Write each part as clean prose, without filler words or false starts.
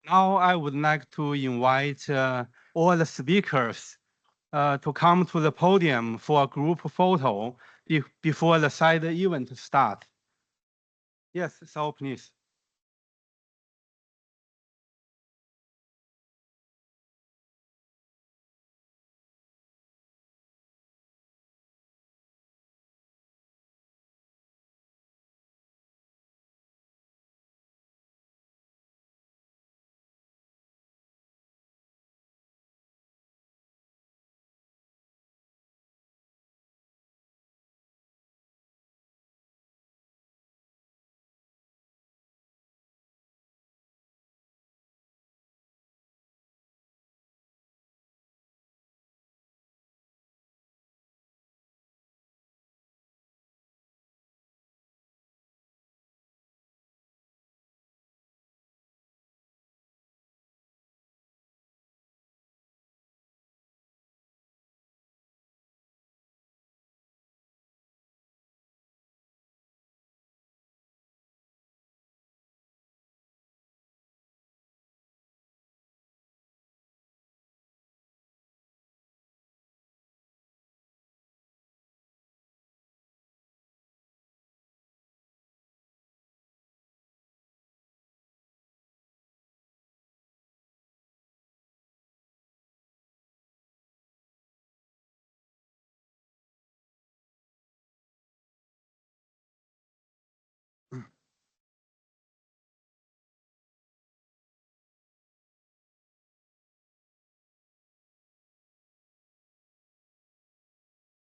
Now I would like to invite all the speakers to come to the podium for a group photo before the side event starts. Yes, so please.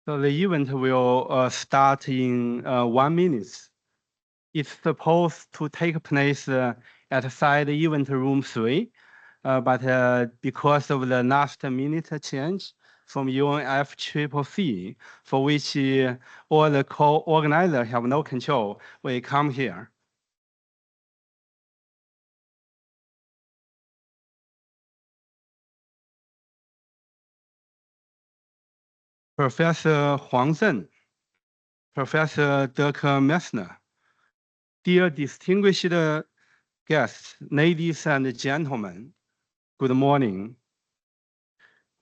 So the event will start in 1 minute. It's supposed to take place at side event room 3, but because of the last minute change from UNFCCC, for which all the co-organizers have no control, we come here. Professor Huang Zhen, Professor Dirk Messner, dear distinguished guests, ladies and gentlemen, good morning.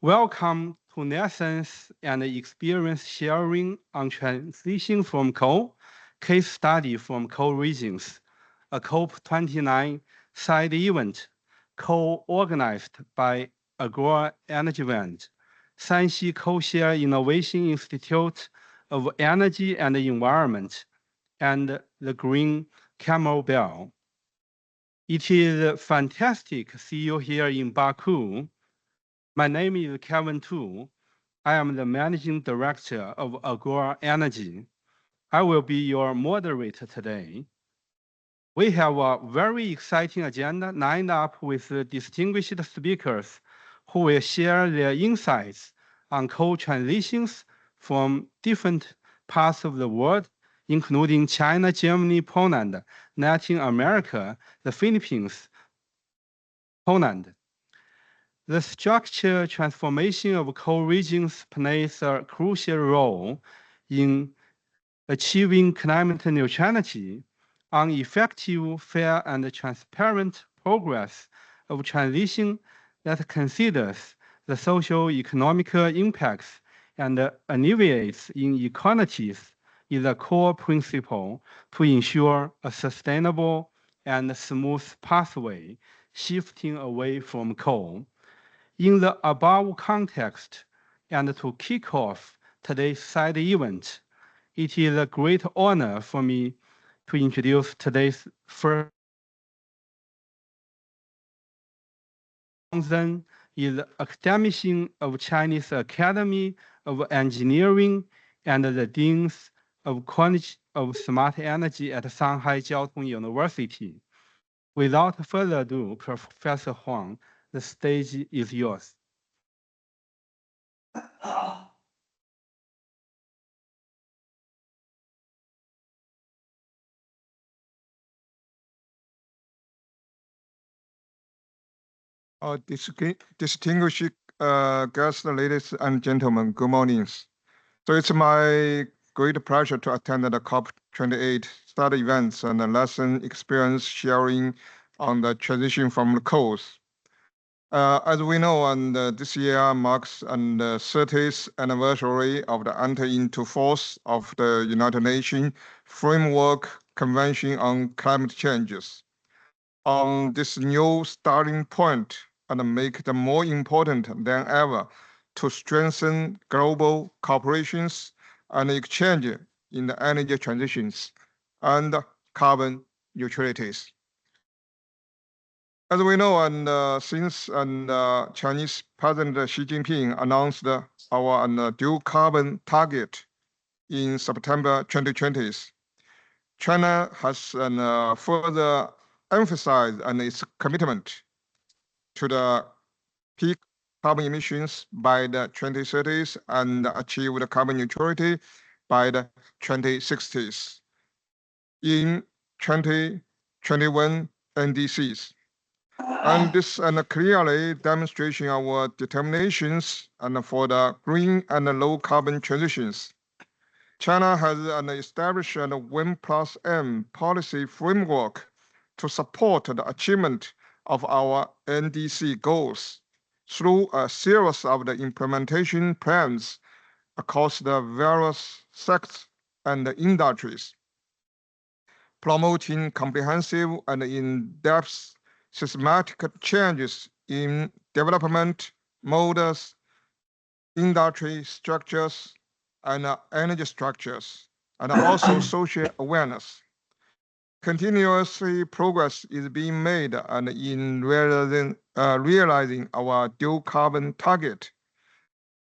Welcome to lessons and experience sharing on transition from coal, case study from coal regions, a COP29 side event co-organized by Agora Environment, Shanxi Coshare Innovation Institute of Energy and Environment, and the Green Camel Bell. It is fantastic to see you here in Baku. My name is Kevin Tu. I am the Managing Director of Agora Energy. I will be your moderator today. We have a very exciting agenda lined up with distinguished speakers who will share their insights on coal transitions from different parts of the world, including China, Germany, Poland, Latin America, the Philippines, Poland. The structural transformation of coal regions plays a crucial role in achieving climate neutrality. On effective, fair, and transparent progress of transition that considers the socio-economic impacts and alleviates inequalities is a core principle to ensure a sustainable and smooth pathway shifting away from coal. In the above context, and to kick off today's side event, it is a great honor for me to introduce today's first. Zhen is academician of Chinese Academy of Engineering and the Dean of College of Smart Energy at Shanghai Jiao Tong University. Without further ado, Professor Huang, the stage is yours. Distinguished guests, ladies and gentlemen, good morning. So it's my great pleasure to attend the COP28 study events and the lesson experience sharing on the transition from the coals. As we know, and this year marks the 30th anniversary of the entry into force of the United Nations Framework Convention on Climate Changes. On this new starting point, and make it more important than ever to strengthen global cooperations and exchange in the energy transitions and carbon neutralities. As we know, and since Chinese President Xi Jinping announced our dual carbon target in September 2020, China has further emphasized its commitment to the peak carbon emissions by the 2030s and achieve the carbon neutrality by the 2060s in 2021 NDCs. And this clearly demonstrating our determinations and for the green and low carbon transitions. China has established a 1+M policy framework to support the achievement of our NDC goals through a series of the implementation plans across the various sectors and industries, promoting comprehensive and in-depth systematic changes in development modes, industry structures, and energy structures, and also social awareness. Continuously progress is being made and in realizing our dual carbon target.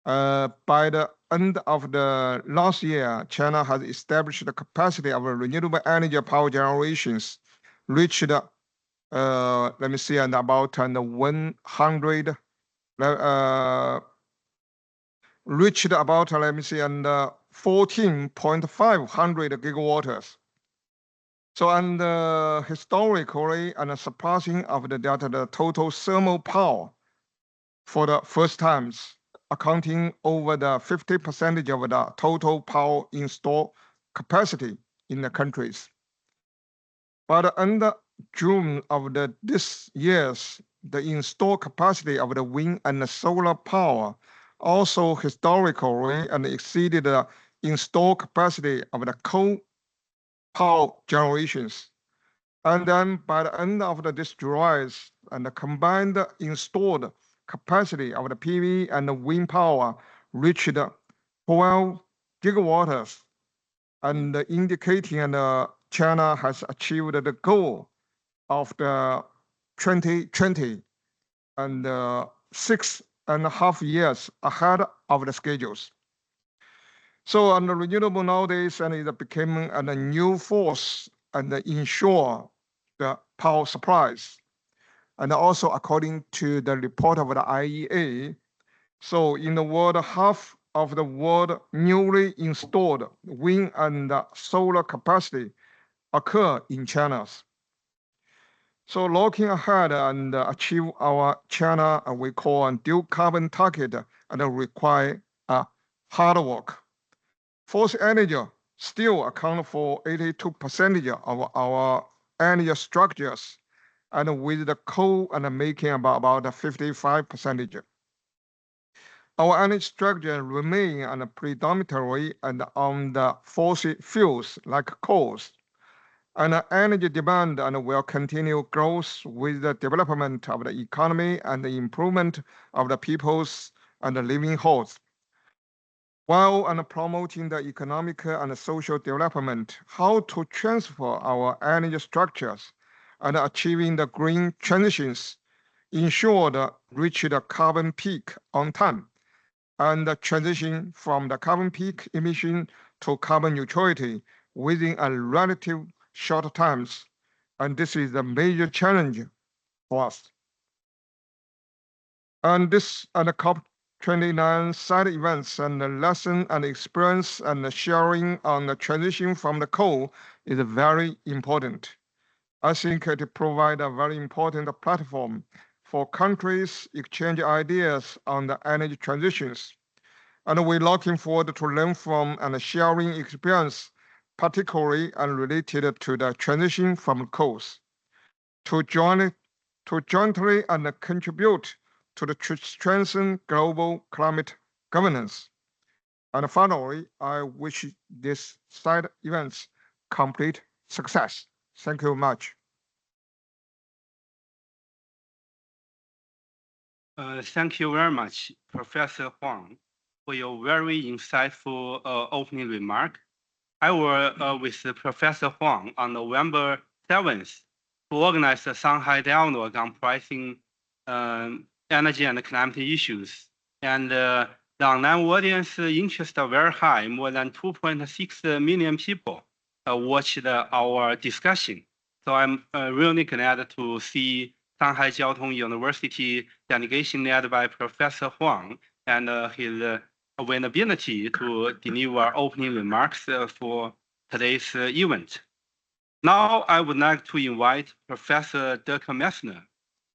By the end of the last year, China has established the capacity of renewable energy power generations, reached about 100 reached about 14.500 gigawatts. So and historically and surpassing of the total thermal power for the first times, accounting over the 50% of the total power installed capacity in the countries. By the end of June of this year's, the installed capacity of the wind and the solar power also historically and exceeded the installed capacity of the coal power generations. And then by the end of this July, and the combined installed capacity of the PV and the wind power reached 12 gigawatts, and indicating China has achieved the goal of the 2020 and 6 2.5 years ahead of the schedules. So, and the renewable nowadays, and it became a new force and ensure the power supplies. And also, according to the report of the IEA, so in the world, half of the world newly installed wind and solar capacity occur in China. So looking ahead and achieve our China, we call a dual carbon target and require hard work. Fossil energy still account for 82% of our energy structures, and with the coal and making about 55%. Our energy structure remain predominantly and on the fossil fuels like coals, and energy demand and will continue growth with the development of the economy and the improvement of the people's and the livelihood. While promoting the economic and social development, how to transfer our energy structures and achieving the green transitions, ensure the reach the carbon peak on time, and the transition from the carbon peak emission to carbon neutrality within a relative short times. And this is a major challenge for us. And this and the COP29 side events and the lesson and experience and the sharing on the transition from the coal is very important. I think it provides a very important platform for countries exchange ideas on the energy transitions. And we're looking forward to learn from and sharing experience, particularly and related to the transition from coals, to jointly and contribute to the strengthen global climate governance. And finally, I wish this side events complete success. Thank you much. Thank you very much, Professor Huang, for your very insightful opening remark. I was with Professor Huang on November 7th to organize the Shanghai Dialogue on pricing energy and climate issues. And the online audience interest are very high. More than 2.6 million people watched our discussion. So I'm really glad to see Shanghai Jiaotong University delegation led by Professor Huang and his availability to deliver opening remarks for today's event. Now I would like to invite Professor Dirk Messner,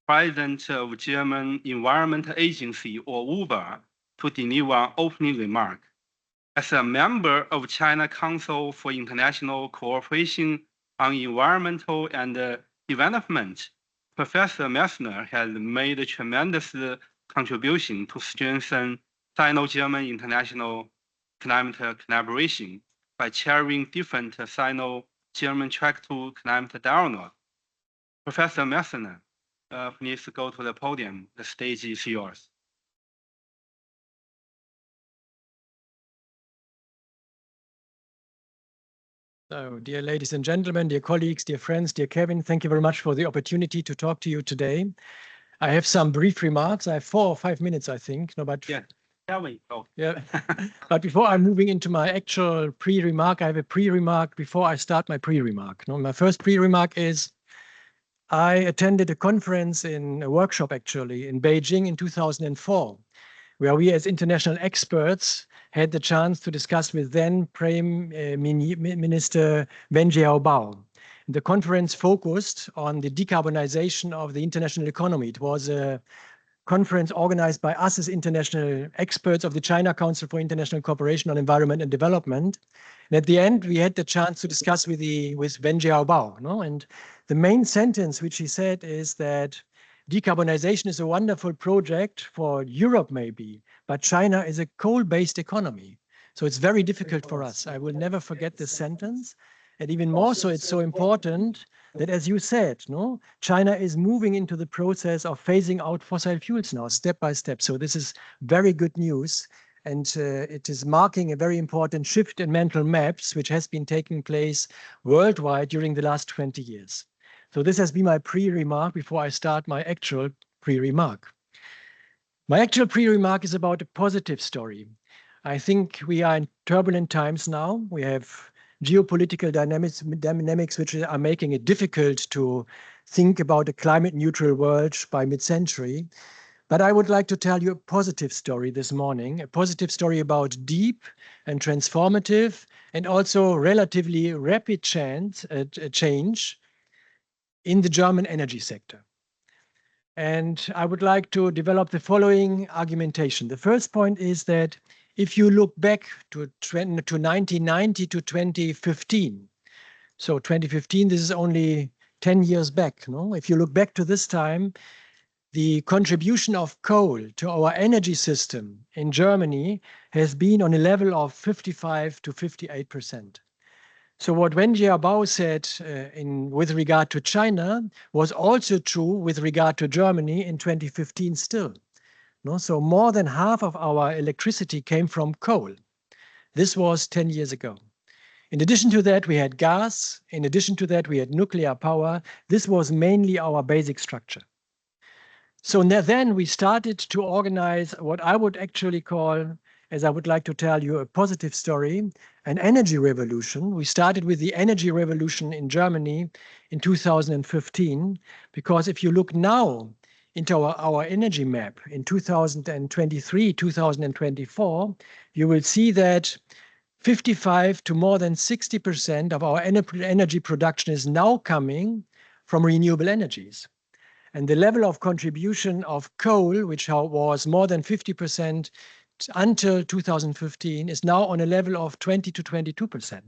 President of German Environment Agency, or UBA, to deliver an opening remark. As a member of China Council for International Cooperation on Environmental and Development, Professor Messner has made a tremendous contribution to strengthen Sino-German international climate collaboration by chairing different Sino-German track to climate dialogue. Professor Messner, please go to the podium. The stage is yours. So, dear ladies and gentlemen, dear colleagues, dear friends, dear Kevin, thank you very much for the opportunity to talk to you today. I have some brief remarks. I have 4 or 5 minutes, I think. No, but yeah, tell me. Oh. Yeah. But before I'm moving into my actual pre-remark, I have a pre-remark before I start my pre-remark. No, my first pre-remark is I attended a conference in a workshop actually in Beijing in 2004, where we as international experts had the chance to discuss with then Prime Minister Wen Jiabao. The conference focused on the decarbonization of the international economy. It was a conference organized by us as international experts of the China Council for International Cooperation on Environment and Development. And at the end, we had the chance to discuss with Wen Jiabao. No? And the main sentence which he said is that decarbonization is a wonderful project for Europe maybe, but China is a coal-based economy. So it's very difficult for us. I will never forget this sentence. And even more so, it's so important that, as you said, no, China is moving into the process of phasing out fossil fuels now, step by step. So this is very good news. And it is marking a very important shift in mental maps, which has been taking place worldwide during the last 20 years. So this has been my pre-remark before I start my actual pre-remark. My actual pre-remark is about a positive story. I think we are in turbulent times now. We have geopolitical dynamics which are making it difficult to think about a climate neutral world by mid-century. But I would like to tell you a positive story this morning, a positive story about deep and transformative and also relatively rapid change in the German energy sector. And I would like to develop the following argumentation. The first point is that if you look back to 1990 to 2015, so 2015, this is only 10 years back. No? If you look back to this time, the contribution of coal to our energy system in Germany has been on a level of 55 to 58%. So what Wen Jiabao said with regard to China was also true with regard to Germany in 2015 still. No? So more than half of our electricity came from coal. This was 10 years ago. In addition to that, we had gas. In addition to that, we had nuclear power. This was mainly our basic structure. So then we started to organize what I would actually call, as I would like to tell you, a positive story, an energy revolution. We started with the energy revolution in Germany in 2015, because if you look now into our energy map in 2023, 2024, you will see that 55 to more than 60% of our energy production is now coming from renewable energies. And the level of contribution of coal, which was more than 50% until 2015, is now on a level of 20 to 22%.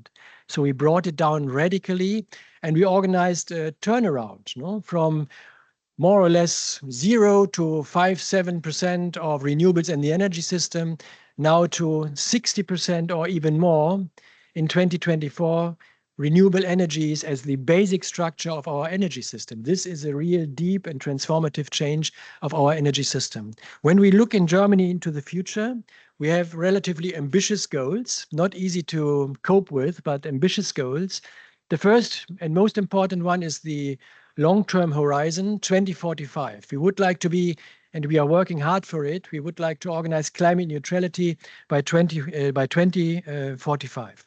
So we brought it down radically, and we organized a turnaround, from more or less 0 to 5-7% of renewables in the energy system, now to 60% or even more in 2024. Renewable energies as the basic structure of our energy system. This is a real deep and transformative change of our energy system. When we look in Germany into the future, we have relatively ambitious goals, not easy to cope with, but ambitious goals. The first and most important one is the long-term horizon, 2045. We would like to be, and we are working hard for it, we would like to organize climate neutrality by 2045.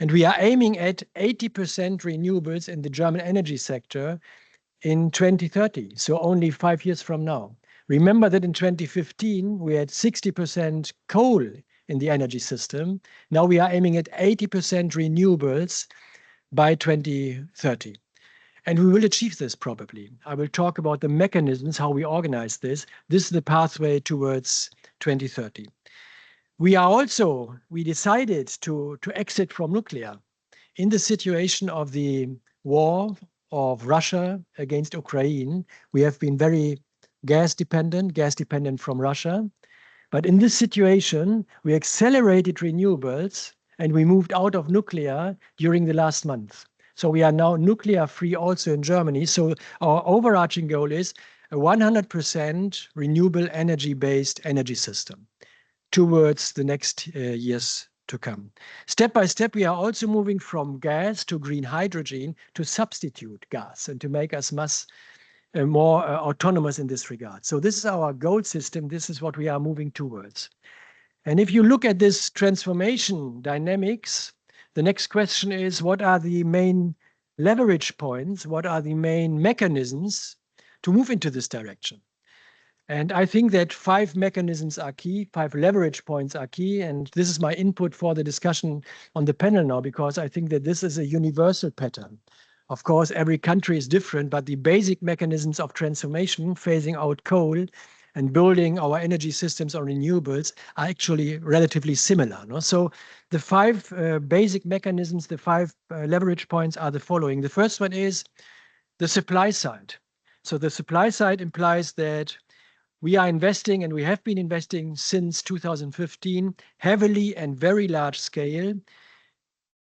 And we are aiming at 80% renewables in the German energy sector in 2030, so only 5 years from now. Remember that in 2015, we had 60% coal in the energy system. Now we are aiming at 80% renewables by 2030. And we will achieve this probably. I will talk about the mechanisms, how we organize this. This is the pathway towards 2030. We decided to exit from nuclear. In the situation of the war of Russia against Ukraine, we have been very gas dependent from Russia. But in this situation, we accelerated renewables and we moved out of nuclear during the last month. So we are now nuclear free also in Germany. So our overarching goal is a 100% renewable energy-based energy system towards the next years to come. Step by step, we are also moving from gas to green hydrogen to substitute gas and to make us more autonomous in this regard. So this is our goal system. This is what we are moving towards. And if you look at this transformation dynamics, the next question is, what are the main leverage points? What are the main mechanisms to move into this direction? And I think that 5 mechanisms are key, 5 leverage points are key. And this is my input for the discussion on the panel now, because I think that this is a universal pattern. Of course, every country is different, but the basic mechanisms of transformation, phasing out coal and building our energy systems on renewables are actually relatively similar. No? So the 5 basic mechanisms, the 5 leverage points are the following. The first one is the supply side. So the supply side implies that we are investing, and we have been investing since 2015, heavily and very large scale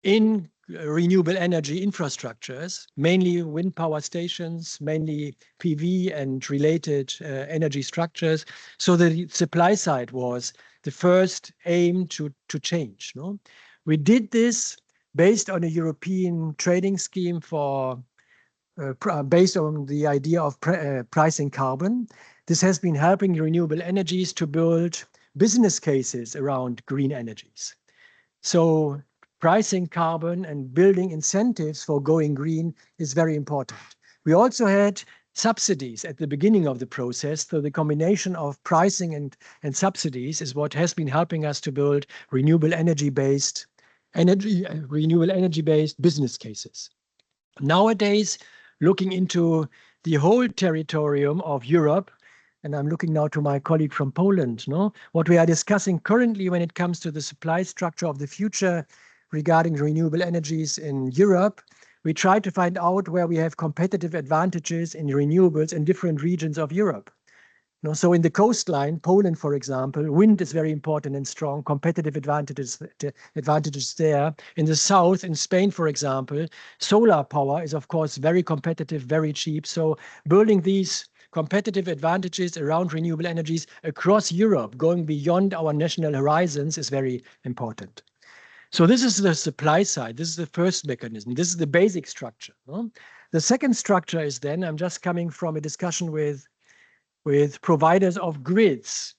in renewable energy infrastructures, mainly wind power stations, mainly PV and related energy structures. So the supply side was the first aim to change. No? We did this based on a European trading scheme based on the idea of pricing carbon. This has been helping renewable energies to build business cases around green energies. So pricing carbon and building incentives for going green is very important. We also had subsidies at the beginning of the process. So the combination of pricing and subsidies is what has been helping us to build renewable energy-based business cases. Nowadays, looking into the whole territorium of Europe, and I'm looking now to my colleague from Poland, what we are discussing currently when it comes to the supply structure of the future regarding renewable energies in Europe, we try to find out where we have competitive advantages in renewables in different regions of Europe. So in the coastline, Poland, for example, wind is very important and strong, competitive advantages there. In the south, in Spain, for example, solar power is, of course, very competitive, very cheap. So building these competitive advantages around renewable energies across Europe, going beyond our national horizons, is very important. So this is the supply side. This is the first mechanism. This is the basic structure. The second structure is then, I'm just coming from a discussion with providers of grids.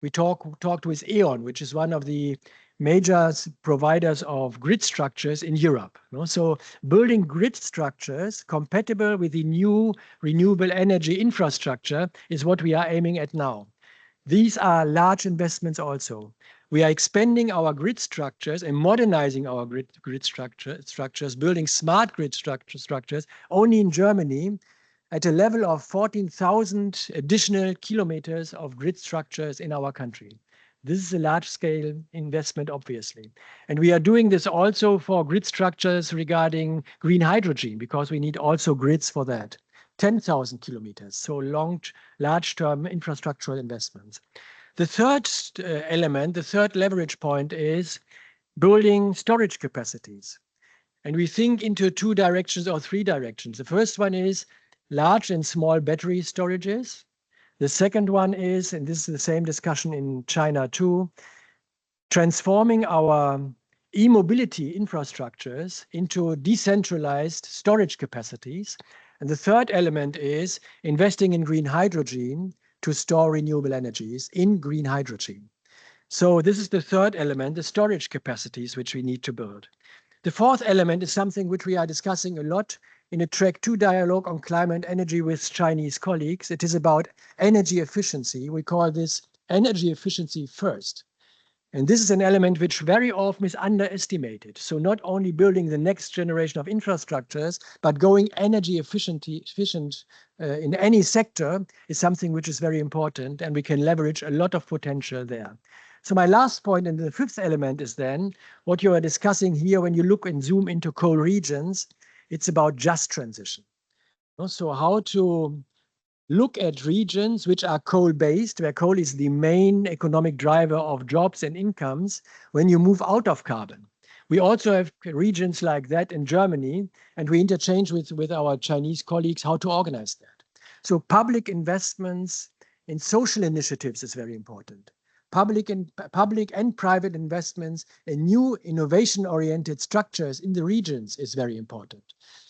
We talked with E.ON, which is one of the major providers of grid structures in Europe. So building grid structures compatible with the new renewable energy infrastructure is what we are aiming at now. These are large investments also. We are expanding our grid structures and modernizing our grid structures, building smart grid structures only in Germany at a level of 14,000 additional kilometers of grid structures in our country. This is a large-scale investment, obviously. And we are doing this also for grid structures regarding green hydrogen, because we need also grids for that. 10,000 kilometers, so large-term infrastructural investments. The third element, the third leverage point is building storage capacities. And we think into two directions or three directions. The first one is large and small battery storages. The second one is, and this is the same discussion in China too, transforming our e-mobility infrastructures into decentralized storage capacities. And the third element is investing in green hydrogen to store renewable energies in green hydrogen. So this is the third element, the storage capacities which we need to build. The fourth element is something which we are discussing a lot in a track 2 dialogue on climate and energy with Chinese colleagues. It is about energy efficiency. We call this energy efficiency first. And this is an element which very often is underestimated. So not only building the next generation of infrastructures, but going energy efficient in any sector is something which is very important, and we can leverage a lot of potential there. So my last point, and the fifth element, is then what you are discussing here when you look and zoom into coal regions. It's about just transition. So how to look at regions which are coal-based, where coal is the main economic driver of jobs and incomes when you move out of carbon. We also have regions like that in Germany, and we interchange with our Chinese colleagues how to organize that. So public investments in social initiatives is very important. Public and private investments in new innovation-oriented structures in the regions is very important.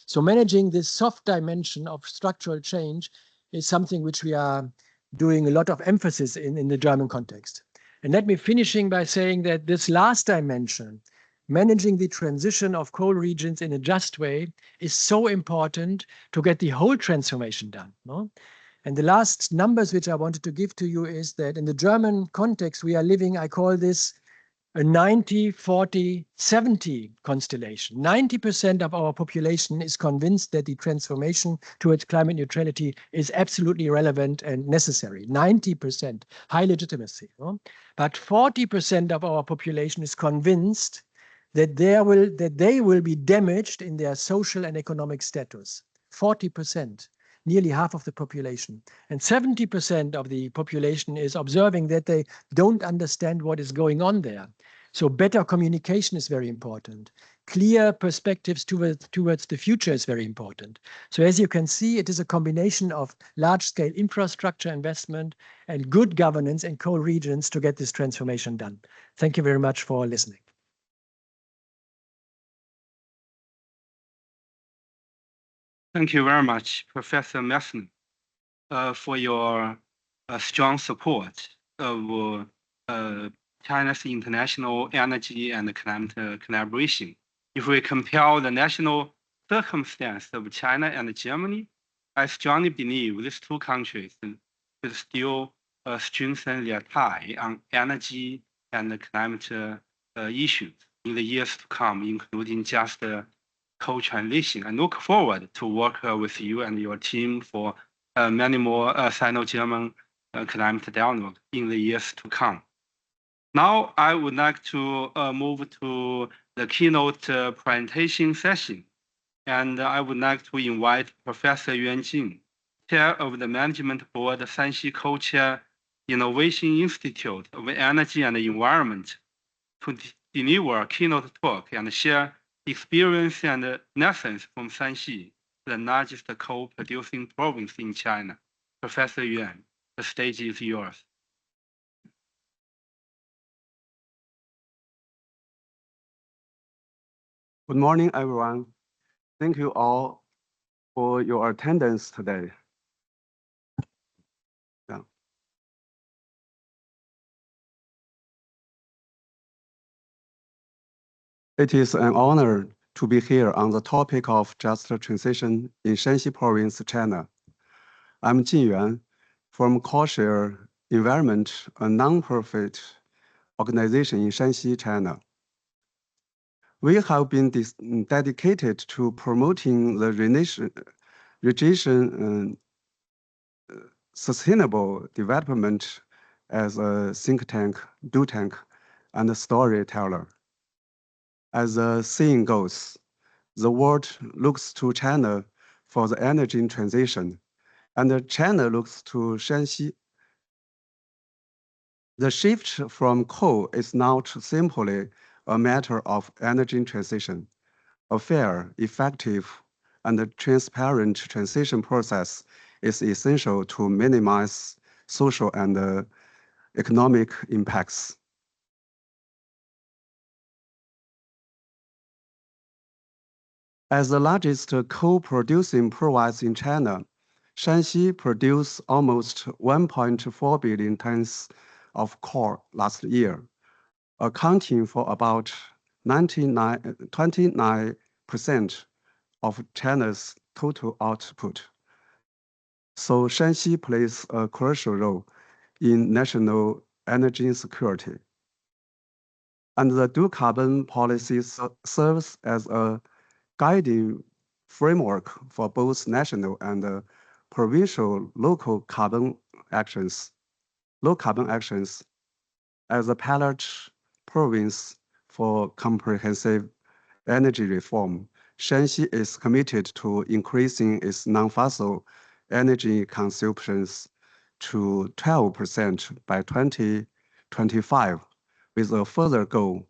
So managing this soft dimension of structural change is something which we are doing a lot of emphasis in the German context. And let me finishing by saying that this last dimension, managing the transition of coal regions in a just way, is so important to get the whole transformation done. And the last numbers which I wanted to give to you is that in the German context, we are living, I call this a 90-40-70 constellation. 90% of our population is convinced that the transformation towards climate neutrality is absolutely relevant and necessary. 90%, high legitimacy. But 40% of our population is convinced that they will be damaged in their social and economic status. 40%. Nearly half of the population. And 70% of the population is observing that they don't understand what is going on there. So better communication is very important. Clear perspectives towards the future is very important. So as you can see, it is a combination of large-scale infrastructure investment and good governance in coal regions to get this transformation done. Thank you very much for listening. Thank you very much, Professor Messner, for your strong support of China's international energy and climate collaboration. If we compare the national circumstance of China and Germany, I strongly believe these two countries will still strengthen their tie on energy and climate issues in the years to come, including just co-transition. I look forward to work with you and your team for many more Sino-German climate dialogue in the years to come. Now, I would like to move to the keynote presentation session, and I would like to invite Professor Yuan Jing, Chair of the Management Board, Shanxi Co-Chair Innovation Institute of Energy and Environment, to deliver a keynote talk and share experience and lessons from Shanxi, the largest coal-producing province in China. Professor Yuan, the stage is yours. Good morning, everyone. Thank you all for your attendance today. Yeah. It is an honor to be here on the topic of just transition in Shanxi Province, China. I'm Jin Yuan from Coshare Environment, a non-profit organization in Shanxi, China. We have been dedicated to promoting the region sustainable development as a think tank, do tank, and a storyteller. As the saying goes, the world looks to China for the energy transition, and China looks to Shanxi. The shift from coal is not simply a matter of energy transition. A fair, effective, and transparent transition process is essential to minimize social and economic impacts. As the largest coal-producing province in China, Shanxi produced almost 1.4 billion tons of coal last year, accounting for about 29% of China's total output. So Shanxi plays a crucial role in national energy security. And the dual carbon policy serves as a guiding framework for both national and provincial low carbon actions. As a pilot province for comprehensive energy reform, Shanxi is committed to increasing its non-fossil energy consumptions to 12% by 2025, with a further goal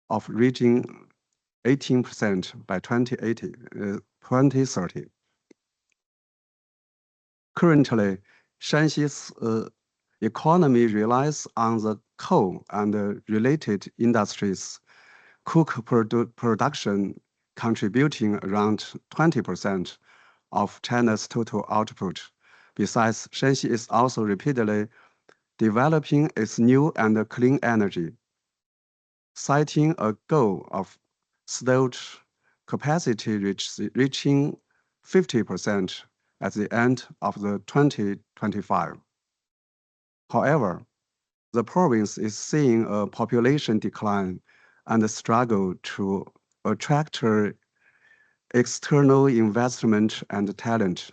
of reaching 18% by 2030. Currently, Shanxi's economy relies on the coal and related industries, coke production contributing around 20% of China's total output. Besides, Shanxi is also repeatedly developing its new and clean energy, citing a goal of storage capacity reaching 50% at the end of 2025. However, the province is seeing a population decline and a struggle to attract external investment and talent.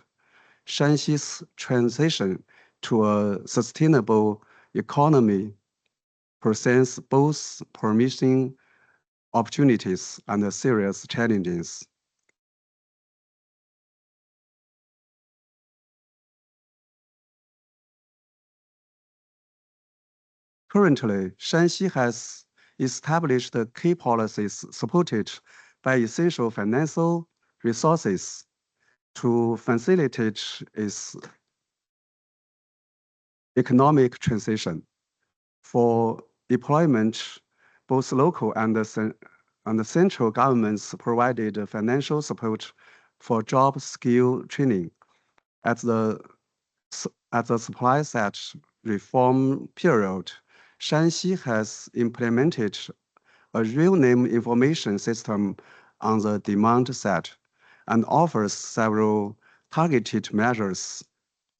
Shanxi's transition to a sustainable economy presents both promising opportunities and serious challenges. Currently, Shanxi has established key policies supported by essential financial resources to facilitate its economic transition. For deployment, both local and the central governments provided financial support for job skill training. At the At the supply side reform period, Shanxi has implemented a real-name information system on the demand side and offers several targeted measures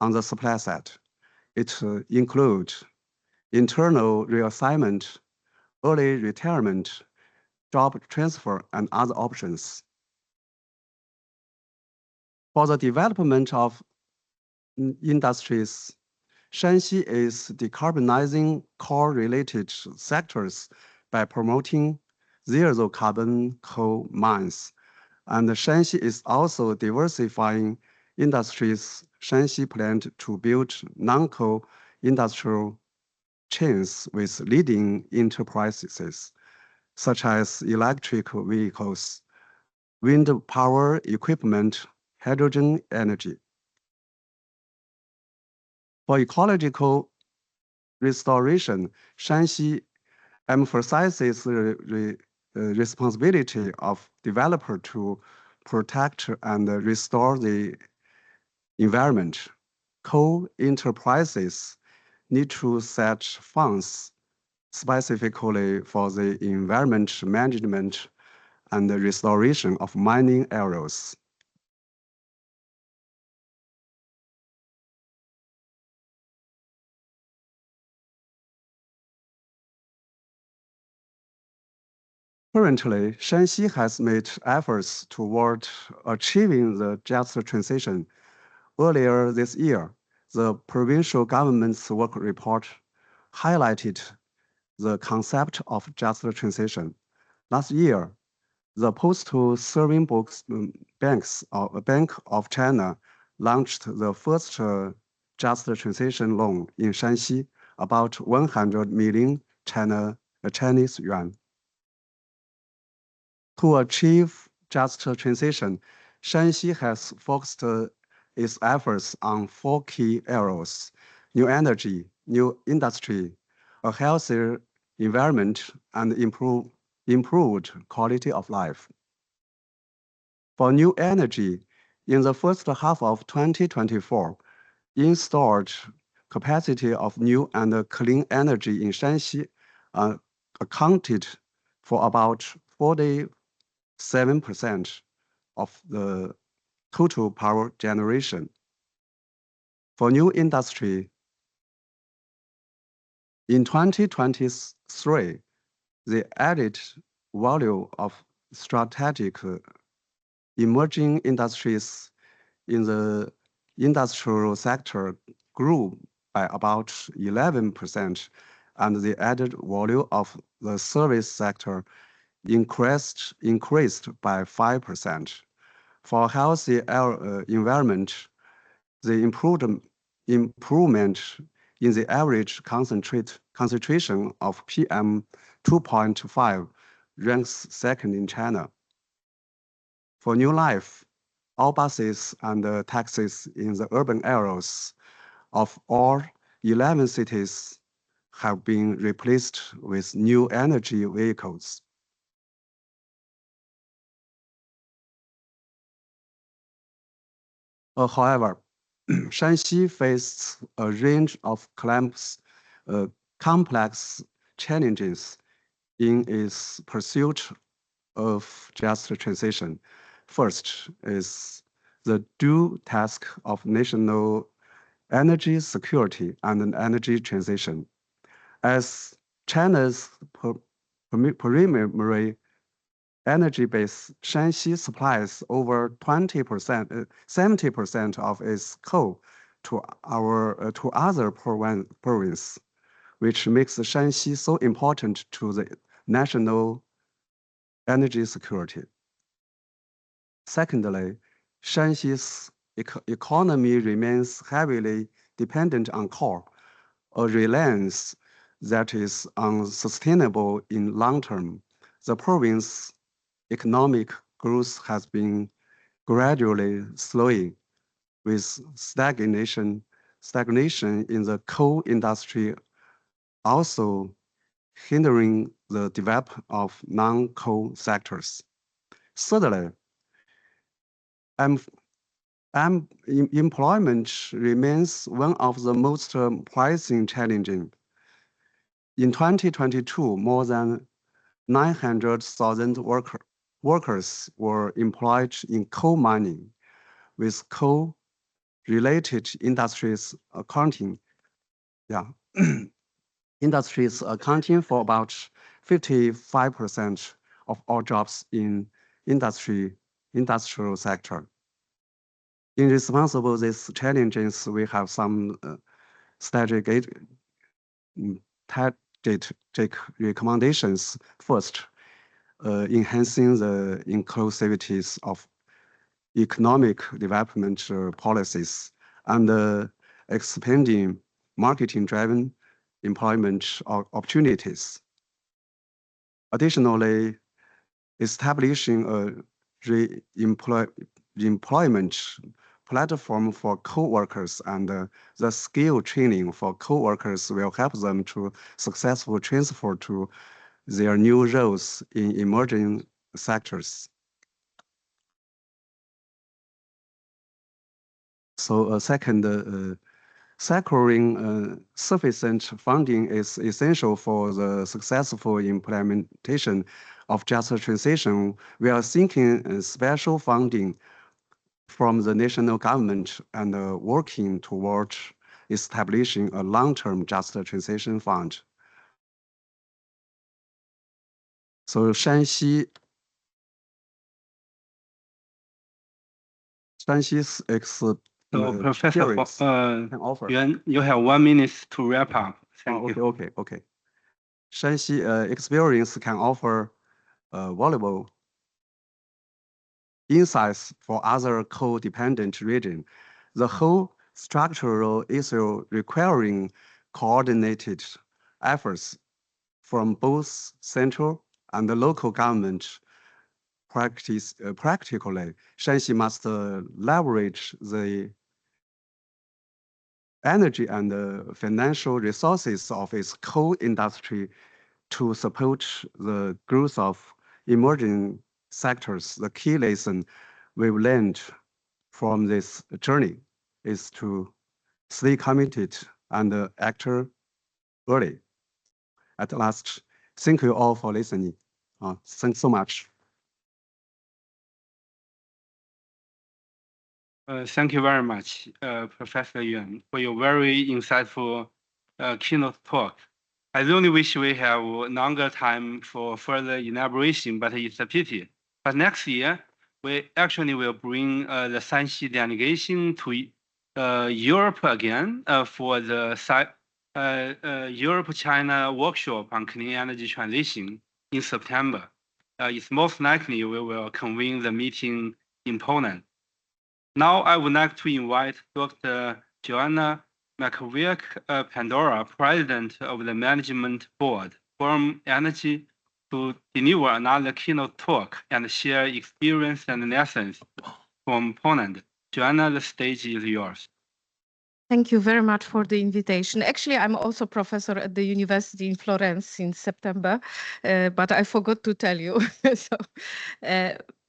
on the supply side. It includes internal reassignment, early retirement, job transfer, and other options. For the development of industries, Shanxi is decarbonizing core-related sectors by promoting zero-carbon coal mines. And Shanxi is also diversifying industries. Shanxi planned to build non-coal industrial chains with leading enterprises, such as electric vehicles, wind power equipment, hydrogen energy. For ecological restoration, Shanxi emphasizes the responsibility of developer to protect and restore the environment. Coal enterprises need to set funds specifically for the environment management and the restoration of mining areas. Currently, Shanxi has made efforts toward achieving the just transition. Earlier this year, the provincial government's work report highlighted the concept of just transition. Last year, the Postal Savings Bank of China launched the first just transition loan in Shanxi, about 100 million Chinese yuan. To achieve just transition, Shanxi has focused its efforts on 4 key areas: new energy, new industry, a healthier environment, and improved quality of life. For new energy, in the first half of 2024, installed capacity of new and clean energy in Shanxi accounted for about 47% of the total power generation. For new industry, in 2023, the added value of strategic emerging industries in the industrial sector grew by about 11%, and the added value of the service sector increased by 5%. For healthy environment, the improvement in the average concentration of PM 2.5 ranks second in China. For new life, all buses and taxis in the urban areas of all 11 cities have been replaced with new energy vehicles. However, Shanxi faced a range of complex challenges in its pursuit of just transition. First is the dual task of national energy security and energy transition. As China's primary energy base, Shanxi supplies over 70% of its coal to other provinces, which makes Shanxi so important to the national energy security. Secondly, Shanxi's economy remains heavily dependent on coal, a reliance that is unsustainable in long term. The province's economic growth has been gradually slowing, with stagnation in the coal industry also hindering the development of non-coal sectors. Thirdly, Employment remains one of the most pressing challenges. In 2022, more than 900,000 workers were employed in coal mining, with coal-related industries accounting for about 55% of all jobs in industrial sector. In response to these challenges, we have some strategic recommendations. First, enhancing the inclusivities of economic development policies and expanding marketing-driven employment opportunities. Additionally, establishing a employment platform for co-workers and the skill training for co-workers will help them to successfully transfer to their new roles in emerging sectors. So second, securing sufficient funding is essential for the successful implementation of just transition. We are seeking special funding from the national government and working towards establishing a long-term just transition fund. So Shanxi's Professor Yuan, you have 1 minute to wrap up. Thank you. Okay. Shanxi experience can offer valuable insights for other co-dependent regions. The whole structural issue requiring coordinated efforts from both central and the local government. Practically, Shanxi must leverage the energy and the financial resources of its coal industry to support the growth of emerging sectors. The key lesson we've learned from this journey is to stay committed and act early. At last, thank you all for listening. Thanks so much. Thank you very much, Professor Yuan, for your very insightful keynote talk. I really wish we have longer time for further elaboration, but it's a pity. But next year, we actually will bring the Shanxi delegation to Europe again for the Europe-China workshop on clean energy transition in September. It's most likely we will convene the meeting in Poland. Now I would like to invite Dr. Joanna McVick Pandora, President of the Management Board, Firm Energy, to deliver another keynote talk and share experience and lessons from Poland. Joanna, the stage is yours. Thank you very much for the invitation. Actually, I'm also professor at the university in Florence in September, but I forgot to tell you.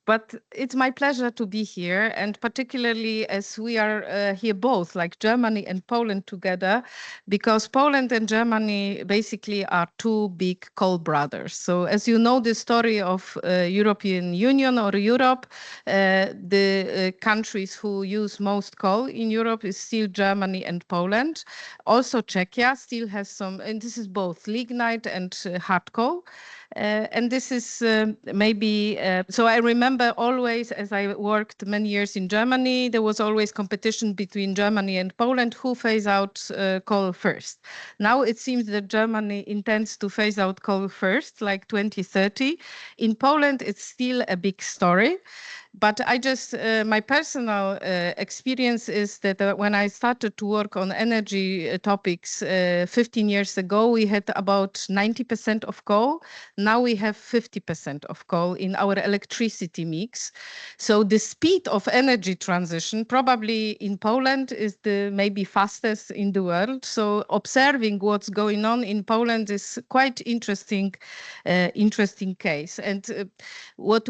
But it's my pleasure to be here, and particularly as we are here both, like Germany and Poland together, because Poland and Germany basically are two big coal brothers. So as you know the story of European Union or Europe, the countries who use most coal in Europe is still Germany and Poland. Also Czechia still has some, and this is both lignite and hard coal. And this is maybe, so I remember always as I worked many years in Germany, there was always competition between Germany and Poland who phase out coal first. Now it seems that Germany intends to phase out coal first, like 2030. In Poland, it's still a big story. But I just, my personal experience is that when I started to work on energy topics 15 years ago, we had about 90% of coal. Now we have 50% of coal in our electricity mix. So the speed of energy transition probably in Poland is the maybe fastest in the world. So observing what's going on in Poland is quite interesting case. And what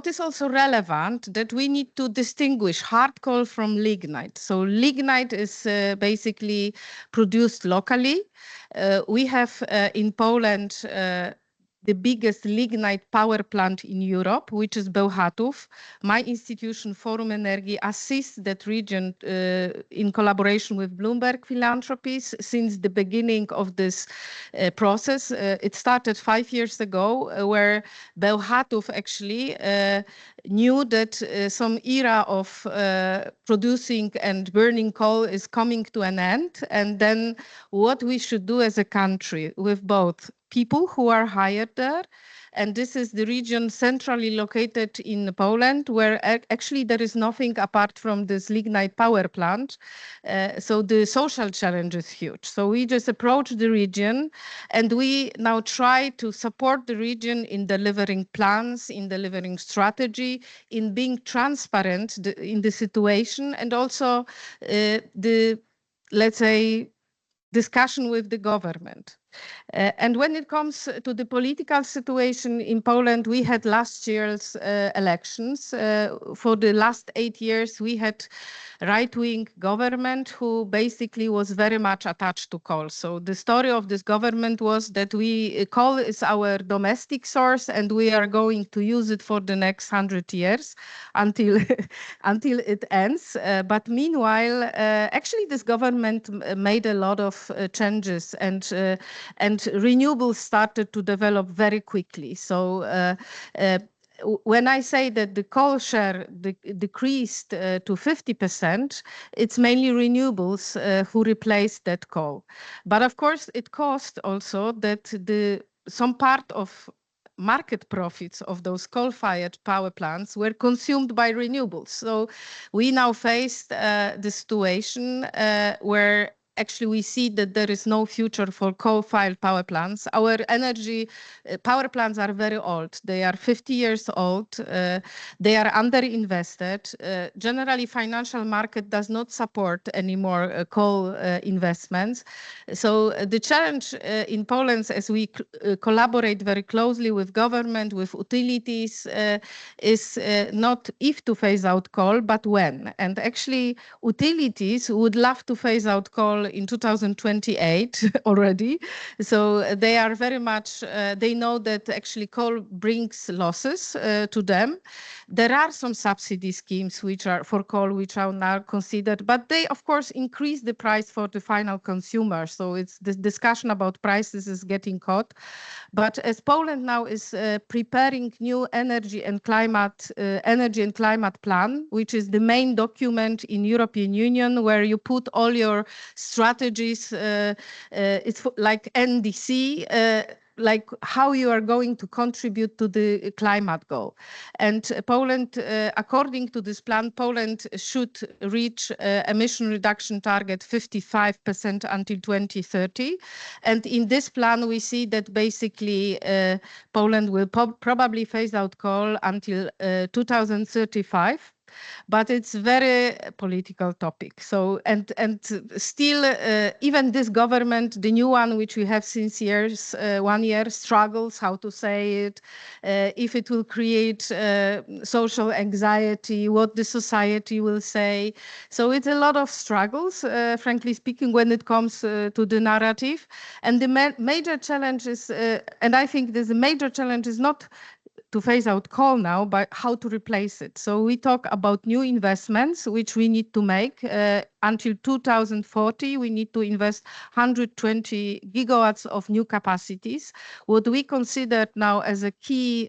is also relevant plant, that we need to distinguish hard coal from lignite. So lignite is basically produced locally. We have in Poland the biggest lignite power plant in Europe, which is Bełchatów. My institution, Forum Energii, assists that region in collaboration with Bloomberg Philanthropies since the beginning of this process. It started 5 years ago, where Bełchatów actually knew that some era of producing and burning coal is coming to an end. And then what we should do as a country with both people who are hired there. And this is the region centrally located in Poland, where actually there is nothing apart from this lignite power plant. So the social challenge is huge. So we just approach the region and we now try to support the region in delivering plans, in delivering strategy, in being transparent in the situation, and also let's say, discussion with the government. And when it comes to the political situation in Poland, we had last year's elections. For the last 8 years, we had right-wing government who basically was very much attached to coal. So the story of this government was that coal is our domestic source and we are going to use it for the next 100 years until it ends. But meanwhile, actually this government made a lot of changes and renewables started to develop very quickly. So when I say that the coal share decreased to 50%, it's mainly renewables who replaced that coal. But of course, it caused also that some part of market profits of those coal-fired power plants were consumed by renewables. So we now faced the situation where actually we see that there is no future for coal-fired power plants. Our energy power plants are very old. They are 50 years old. They are underinvested. Generally, financial market does not support anymore coal investments. So the challenge in Poland, as we collaborate very closely with government, with utilities, is not if to phase out coal, but when. And actually, utilities would love to phase out coal in 2028 already. So they are very much, they know that actually coal brings losses to them. There are some subsidy schemes which are for coal, which are now considered, but they of course increase the price for the final consumer. So it's the discussion about prices is getting caught. But as Poland now is preparing new energy and climate plan, which is the main document in European Union where you put all your strategies, it's like NDC, like how you are going to contribute to the climate goal. And Poland, according to this plan, Poland should reach emission reduction target 55% until 2030. And in this plan, we see that basically Poland will probably phase out coal until 2035. But it's very political topic. So and still, even this government, the new one, which we have since years, 1 year, struggles how to say it, if it will create social anxiety, what the society will say. So it's a lot of struggles, frankly speaking, when it comes to the narrative. And the major challenge is, and I think there's a major challenge is not to phase out coal now, but how to replace it. So we talk about new investments, which we need to make. Until 2040, we need to invest 120 gigawatts of new capacities. What we consider now as a key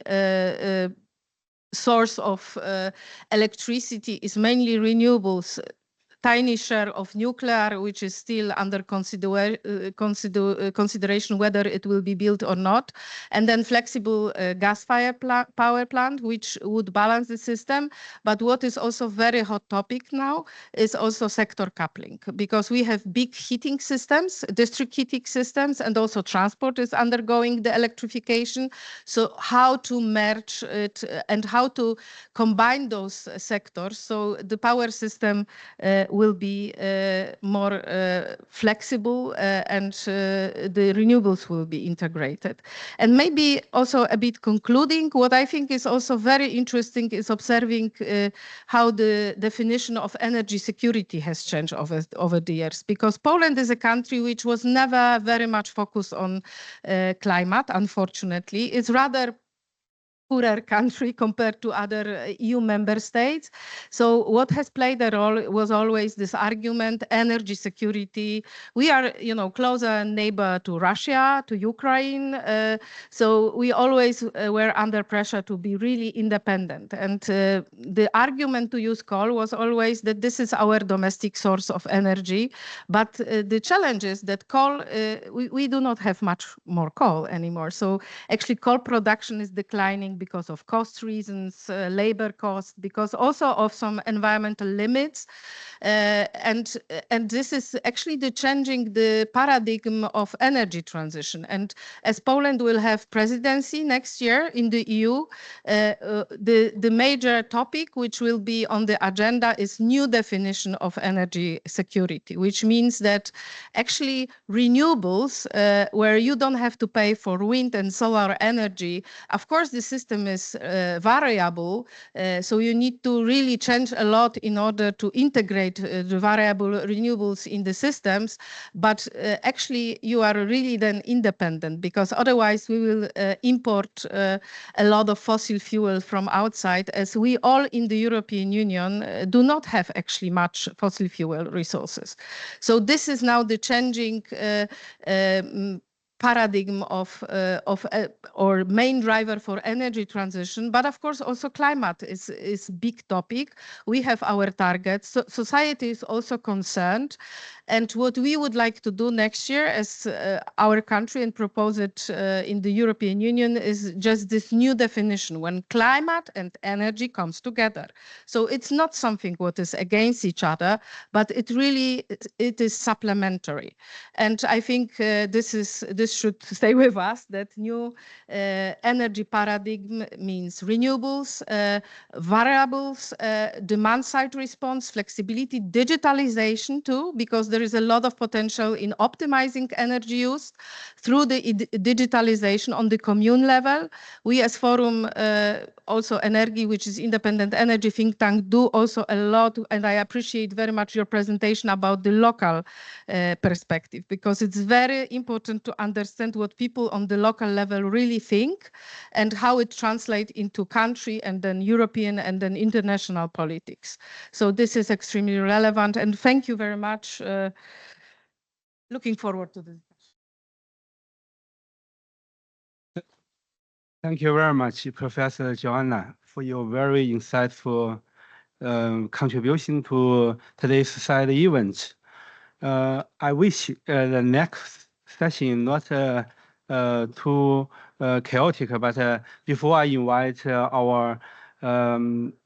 source of electricity is mainly renewables, tiny share of nuclear, which is still under consideration whether it will be built or not, and then flexible gas-fired power plant, which would balance the system. But what is also very hot topic now is also sector coupling, because we have big heating systems, district heating systems, and also transport is undergoing the electrification. So how to merge it and how to combine those sectors so the power system will be more flexible and the renewables will be integrated. And maybe also a bit concluding, what I think is also very interesting is observing how the definition of energy security has changed over the years, because Poland is a country which was never very much focused on climate, unfortunately. It's rather poorer country compared to other EU member states. So what has played a role was always this argument, energy security. We are, closer neighbor to Russia, to Ukraine. So we always were under pressure to be really independent. And the argument to use coal was always that this is our domestic source of energy. But the challenge is that coal, we do not have much more coal anymore. So actually coal production is declining because of cost reasons, labor costs, because also of some environmental limits. And this is actually changing the paradigm of energy transition. And as Poland will have presidency next year in the EU, the major topic which will be on the agenda is new definition of energy security, which means that actually renewables, where you don't have to pay for wind and solar energy, of course the system is variable, so you need to really change a lot in order to integrate the variable renewables in the systems, but actually you are really then independent, because otherwise we will import a lot of fossil fuel from outside, as we all in the European Union do not have actually much fossil fuel resources. So this is now the changing paradigm or main driver for energy transition. But of course, also climate is big topic. We have our targets. So society is also concerned. And what we would like to do next year as our country and propose it in the European Union is just this new definition when climate and energy comes together. So it's not something what is against each other, but it is supplementary. And I think this should stay with us, that new energy paradigm means renewables, variables, demand side response, flexibility, digitalization too, because there is a lot of potential in optimizing energy use through the digitalization on the commune level. We as Forum, also Energy, which is independent energy think tank, do also a lot, and I appreciate very much your presentation about the local perspective, because it's very important to understand what people on the local level really think and how it translates into country and then European and then international politics. So this is extremely relevant, and thank you very much. Looking forward to this. Thank you very much, Professor Joanna, for your very insightful contribution to today's side event. I wish the next session not too chaotic, but before I invite our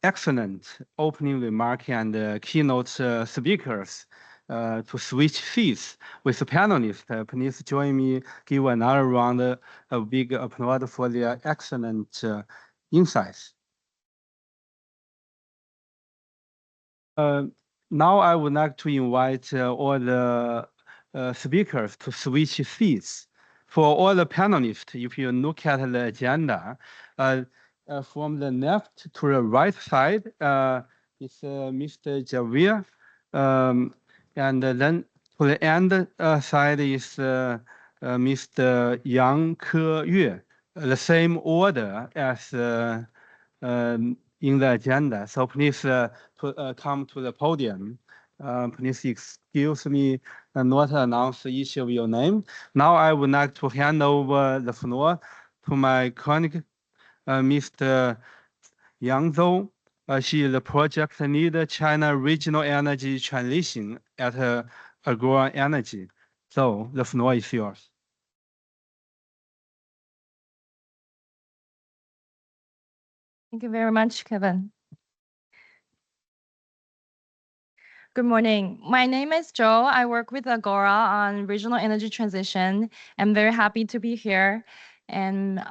excellent opening remark and keynote speakers to switch seats with the panelists, please join me, give another round of big applause for their excellent insights. Now I would like to invite all the speakers to switch seats. For all the panelists, if you look at the agenda, from the left to the right side is Mr. Javier, and then to the end side is Mr. Yang Ke-yue, the same order as in the agenda. So please come to the podium. Please excuse me not announce each of your name. Now I would like to hand over the floor to my colleague, Mr. Yang Zhou. She is the project leader, China Regional Energy Transition at Agora Energy. So the floor is yours. Thank you very much, Kevin. Good morning. My name is Jo. I work with Agora on regional energy transition. I'm very happy to be here. And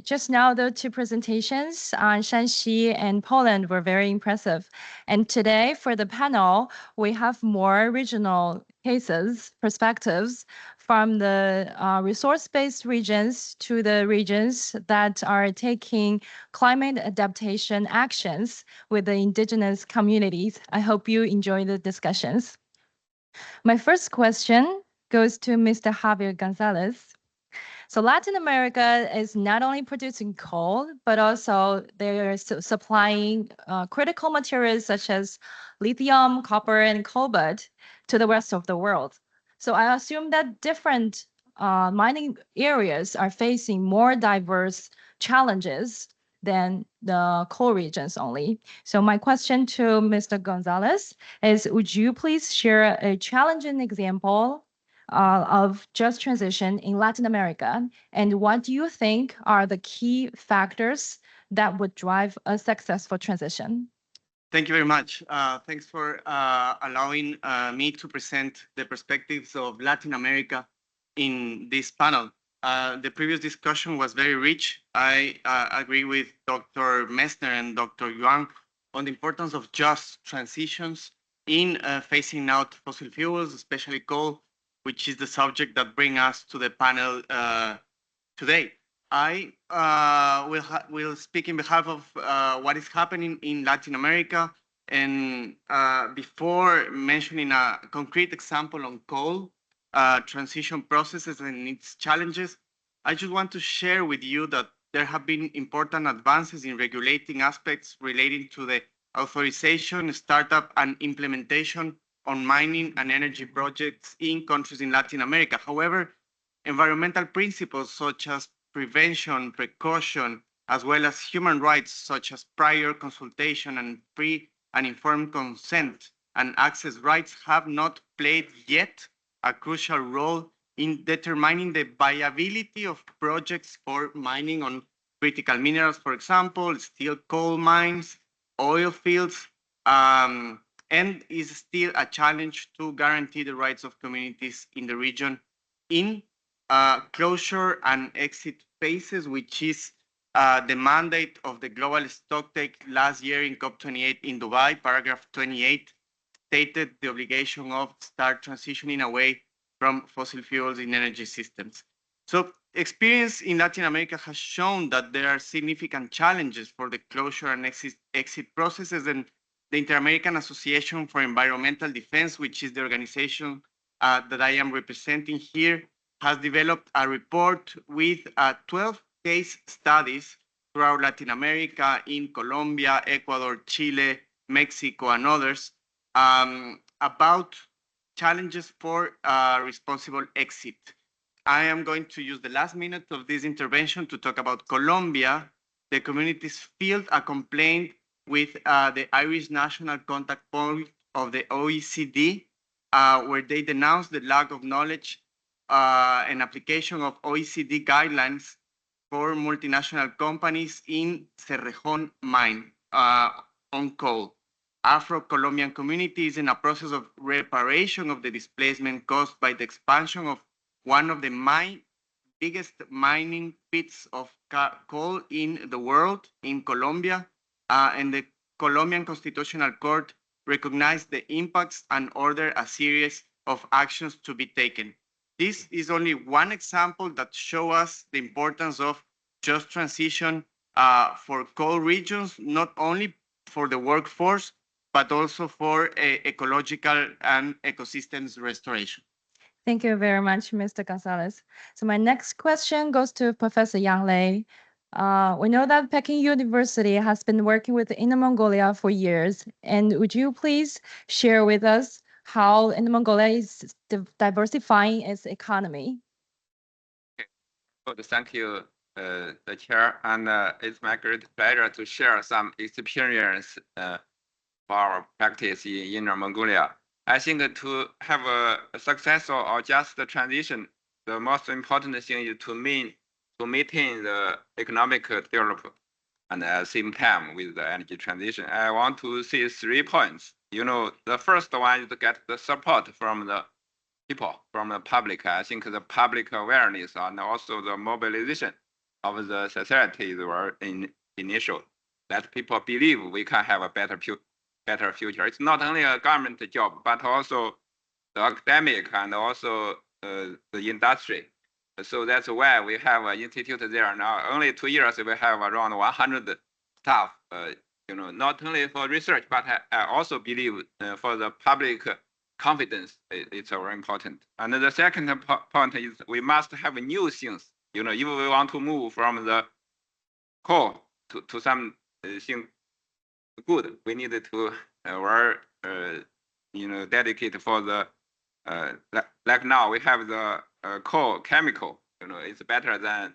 just now, the two presentations on Shanxi and Poland were very impressive. And today, for the panel, we have more regional cases, perspectives from the resource-based regions to the regions that are taking climate adaptation actions with the indigenous communities. I hope you enjoy the discussions. My first question goes to Mr. Javier Gonzalez. So Latin America is not only producing coal, but also they're supplying critical materials such as lithium, copper, and cobalt to the rest of the world. So I assume that different mining areas are facing more diverse challenges than the coal regions only. So my question to Mr. Gonzalez is, would you please share a challenging example of just transition in Latin America? And what do you think are the key factors that would drive a successful transition? Thank you very much. Thanks for allowing me to present the perspectives of Latin America in this panel. The previous discussion was very rich. I agree with Dr. Messner and Dr. Yuan on the importance of just transitions in phasing out fossil fuels, especially coal, which is the subject that brings us to the panel today. I will speak in behalf of what is happening in Latin America. And before mentioning a concrete example on coal, transition processes and its challenges, I just want to share with you that there have been important advances in regulating aspects relating to the authorization, startup, and implementation on mining and energy projects in countries in Latin America. However, environmental principles such as prevention, precaution, as well as human rights such as prior consultation and free and informed consent and access rights have not played yet a crucial role in determining the viability of projects for mining on critical minerals, for example, steel coal mines, oil fields, and is still a challenge to guarantee the rights of communities in the region in closure and exit phases, which is the mandate of the global stocktake last year in COP28 in Dubai. Paragraph 28 stated the obligation of start transitioning away from fossil fuels in energy systems. So experience in Latin America has shown that there are significant challenges for the closure and exit processes, and the Inter-American Association for Environmental Defense, which is the organization that I am representing here, has developed a report with 12 case studies throughout Latin America, in Colombia, Ecuador, Chile, Mexico, and others, about challenges for responsible exit. I am going to use the last minute of this intervention to talk about Colombia. The communities filed a complaint with the Irish National Contact Point of the OECD, where they denounced the lack of knowledge and application of OECD guidelines for multinational companies in Cerrejón mine on coal. Afro-Colombian community is in a process of reparation of the displacement caused by the expansion of one of the biggest mining pits of coal in the world, in Colombia, and the Colombian Constitutional Court recognized the impacts and ordered a series of actions to be taken. This is only one example that shows us the importance of just transition for coal regions, not only for the workforce, but also for ecological and ecosystems restoration. Thank you very much, Mr. Gonzalez. So my next question goes to Professor Yang Lei. We know that Peking University has been working with Inner Mongolia for years. And would you please share with us how Inner Mongolia is diversifying its economy? Good. Thank you, the chair. And it's my great pleasure to share some experience for our practice in Inner Mongolia. I think to have a successful or just transition, the most important thing is to maintain the economic development and at the same time with the energy transition. I want to see 3 points. The first one is to get the support from the people, from the public. I think the public awareness and also the mobilization of the society were initial, that people believe we can have a better future. It's not only a government job, but also the academic and also the industry. So that's why we have an institute there now. Only 2 years, we have around 100 staff, not only for research, but I also believe for the public confidence, it's very important. And the second point is we must have new things. If we want to move from the coal to something good, we need to work, dedicate for the, like now we have the coal chemical, it's better than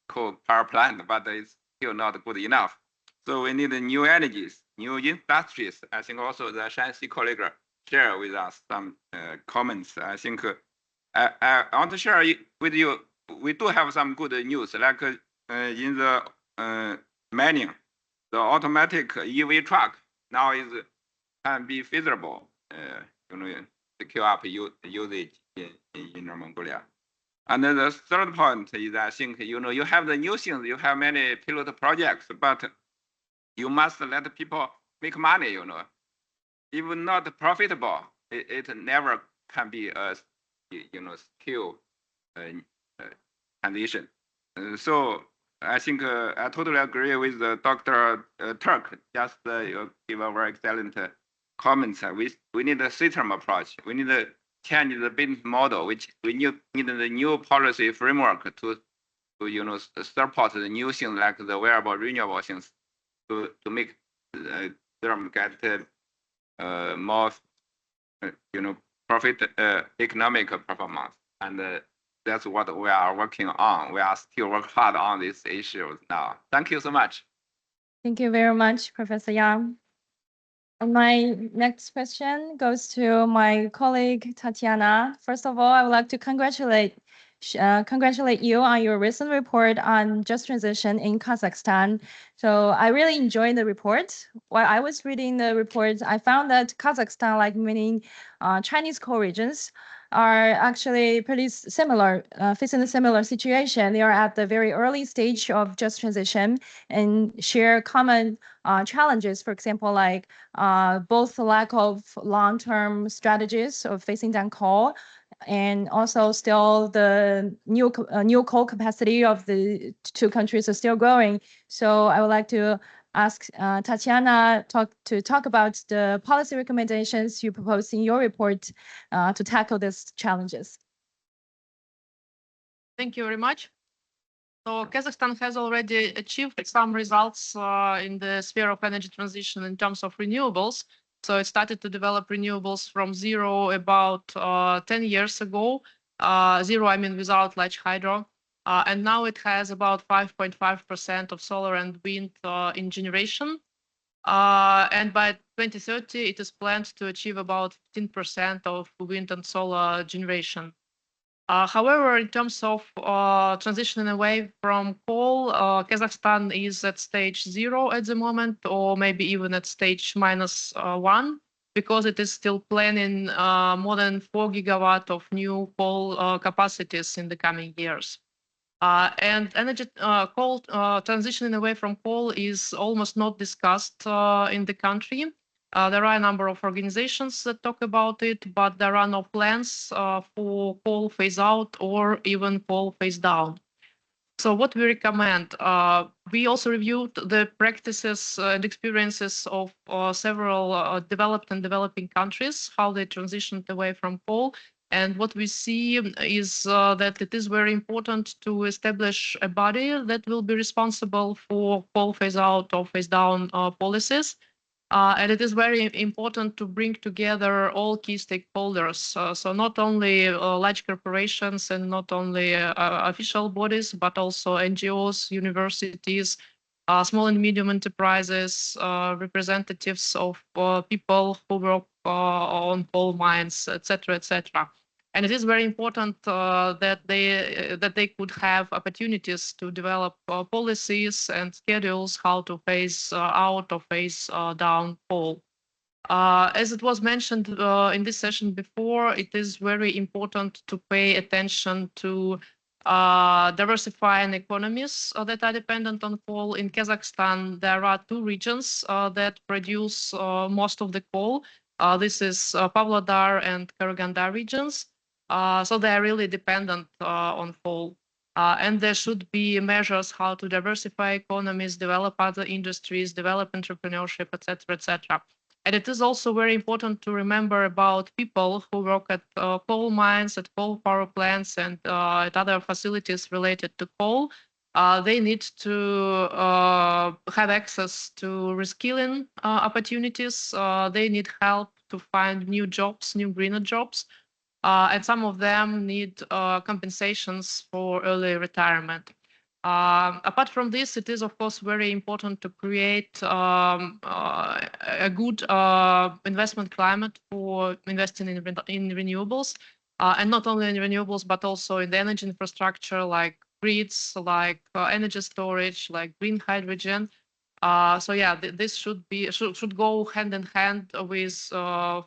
coal power plant, but it's still not good enough. So we need new energies, new industries. I think also the Shanxi colleague share with us some comments. I think I want to share with you, we do have some good news, like in the mining, the automatic EV truck now can be feasible, to scale up usage in Inner Mongolia. And then the third point is, I think, you have the new things, you have many pilot projects, but you must let people make money, Even not profitable, it never can be a, skill condition. So I think I totally agree with Dr. Turk. Just give a very excellent comments. We need a system approach. We need to change the business model, which we need the new policy framework to support the new things like the wearable renewable things to make them get more profit economic performance. And that's what we are working on. We are still working hard on these issues now. Thank you so much. Thank you very much, Professor Yang. And my next question goes to my colleague, Tatiana. First of all, I would like to congratulate you on your recent report on just transition in Kazakhstan. So I really enjoyed the report. While I was reading the report, I found that Kazakhstan, like many Chinese core regions, are actually pretty similar, facing a similar situation. They are at the very early stage of just transition and share common challenges, for example, like both the lack of long-term strategies of facing down coal, and also still the new coal capacity of the two countries are still growing. So I would like to ask Tatiana to talk about the policy recommendations you propose in your report to tackle these challenges. Thank you very much. So Kazakhstan has already achieved some results in the sphere of energy transition in terms of renewables. So it started to develop renewables from zero about 10 years ago. Zero, I mean, without large hydro. And now it has about 5.5% of solar and wind in generation. And by 2030, it is planned to achieve about 15% of wind and solar generation. However, in terms of transitioning away from coal, Kazakhstan is at stage 0 at the moment, or maybe even at stage -1, because it is still planning more than 4 gigawatt of new coal capacities in the coming years. And coal transitioning away from coal is almost not discussed in the country. There are a number of organizations that talk about it, but there are no plans for coal phase out or even coal phase down. So what we recommend, we also reviewed the practices and experiences of several developed and developing countries, how they transitioned away from coal. And what we see is that it is very important to establish a body that will be responsible for coal phase out or phase down policies. And it is very important to bring together all key stakeholders. So not only large corporations and not only official bodies, but also NGOs, universities, small and medium enterprises, representatives of people who work on coal mines, etc., etc. And it is very important that they could have opportunities to develop policies and schedules how to phase out or phase down coal. As it was mentioned in this session before, it is very important to pay attention to diversifying economies that are dependent on coal. In Kazakhstan, there are two regions that produce most of the coal. This is Pavlodar and Karaganda regions. So they are really dependent on coal. And there should be measures how to diversify economies, develop other industries, develop entrepreneurship, etc., etc. And it is also very important to remember about people who work at coal mines, at coal power plants, and at other facilities related to coal. They need to have access to reskilling opportunities. They need help to find new jobs, new greener jobs. And some of them need compensations for early retirement. Apart from this, it is, of course, very important to create a good investment climate for investing in renewables, and not only in renewables, but also in the energy infrastructure like grids, like energy storage, like green hydrogen. So yeah, this should go hand in hand with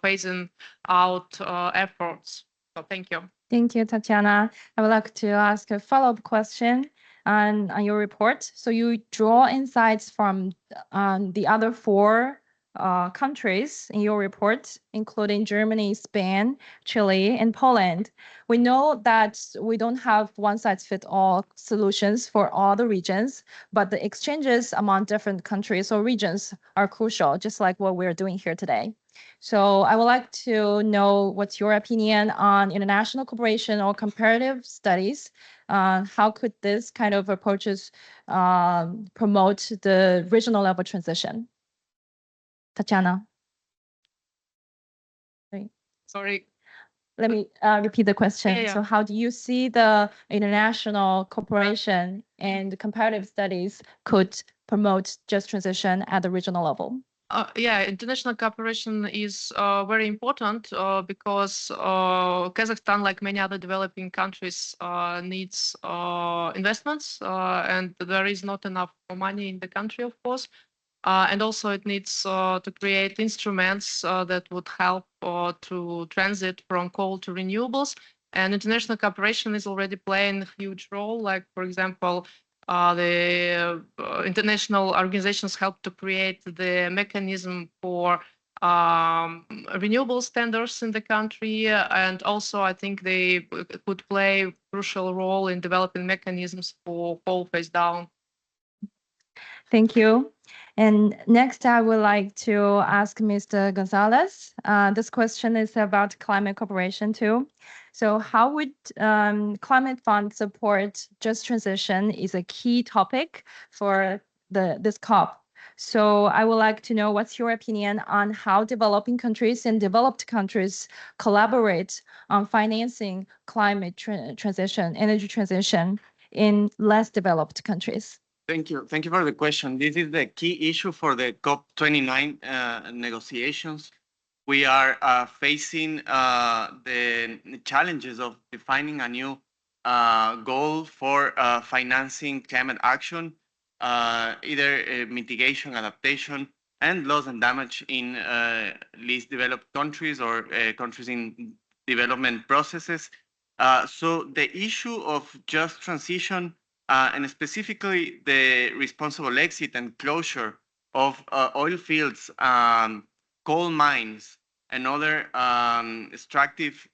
phasing out efforts. So thank you. Thank you, Tatiana. I would like to ask a follow-up question on your report. So you draw insights from the other four countries in your report, including Germany, Spain, Chile, and Poland. We know that we don't have one-size-fits-all solutions for all the regions, but the exchanges among different countries or regions are crucial, just like what we're doing here today. So I would like to know what's your opinion on international cooperation or comparative studies. How could this kind of approaches promote the regional level transition? Tatiana. Sorry. Let me repeat the question. Yeah. So how do you see the international cooperation and comparative studies could promote just transition at the regional level? Yeah, international cooperation is very important because Kazakhstan, like many other developing countries, needs investments, and there is not enough money in the country, of course. And also it needs to create instruments that would help to transit from coal to renewables. And international cooperation is already playing a huge role. Like, for example, the international organizations help to create the mechanism for renewable standards in the country. And also, I think they could play a crucial role in developing mechanisms for coal phase down. Thank you. And next, I would like to ask Mr. Gonzalez. This question is about climate cooperation too. So how would climate fund support just transition is a key topic for this COP. So I would like to know what's your opinion on how developing countries and developed countries collaborate on financing climate transition, energy transition in less developed countries. Thank you. Thank you for the question. This is the key issue for the COP29 negotiations. We are facing the challenges of defining a new goal for financing climate action, either mitigation, adaptation, and loss and damage in least developed countries or countries in development processes. So the issue of just transition and specifically the responsible exit and closure of oil fields, coal mines, and other extractive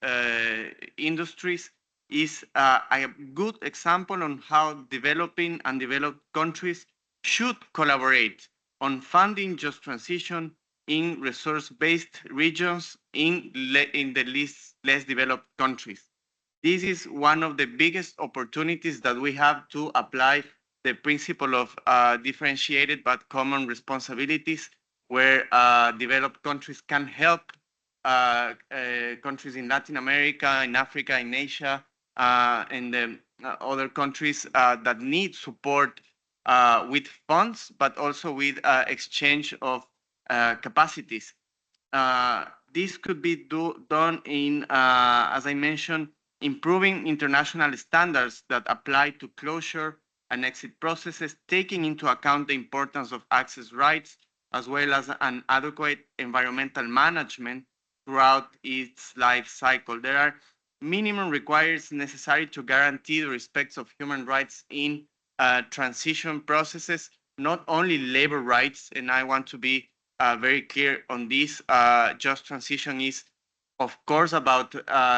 industries is a good example on how developing and developed countries should collaborate on funding just transition in resource-based regions in the less developed countries. This is one of the biggest opportunities that we have to apply the principle of differentiated but common responsibilities, where developed countries can help countries in Latin America, in Africa, in Asia, and the other countries that need support with funds, but also with exchange of capacities. This could be done in, as I mentioned, improving international standards that apply to closure and exit processes, taking into account the importance of access rights as well as an adequate environmental management throughout its life cycle. There are minimum requirements necessary to guarantee the respect of human rights in transition processes, not only labor rights, and I want to be very clear on this. Just transition is, of course, about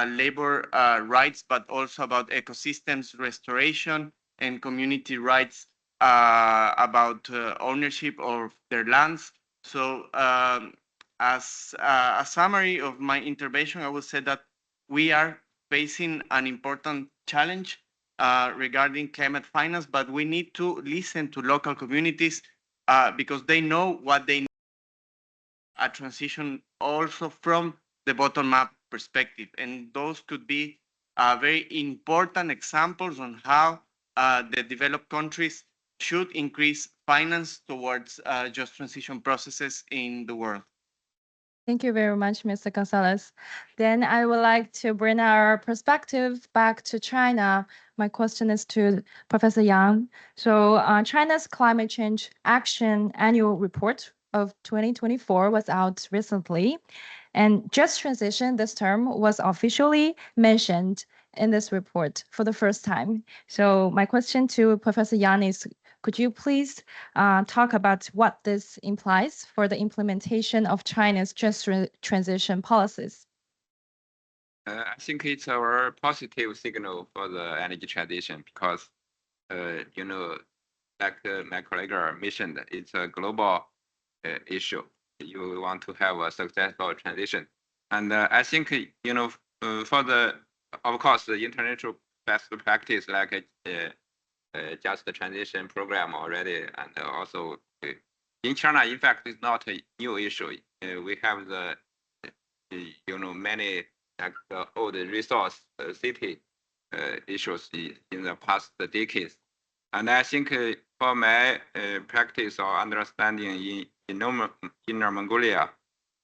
labor rights, but also about ecosystems restoration and community rights about ownership of their lands. So as a summary of my intervention, I would say that we are facing an important challenge regarding climate finance, but we need to listen to local communities because they know what they need. A transition also from the bottom-up perspective, and those could be very important examples on how the developed countries should increase finance towards just transition processes in the world. Thank you very much, Mr. Gonzalez. Then I would like to bring our perspective back to China. My question is to Professor Yang. So China's climate change action annual report of 2024 was out recently, and just transition, this term, was officially mentioned in this report for the first time. So my question to Professor Yang is, could you please talk about what this implies for the implementation of China's just transition policies? I think it's a very positive signal for the energy transition because, like my colleague mentioned, it's a global issue. You want to have a successful transition. And I think, for of course, the international best practice like just the transition program already, and also in China, in fact, it's not a new issue. We have the, many like the old resource city issues in the past decades. And I think for my practice or understanding in Inner Mongolia,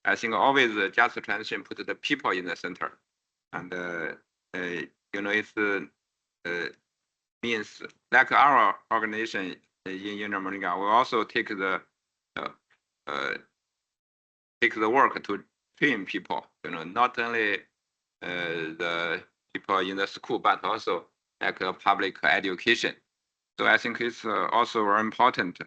I think always just transition put the people in the center. And, it's means like our organization in Inner Mongolia, we also take the work to train people, not only the people in the school, but also like public education. So I think it's also very important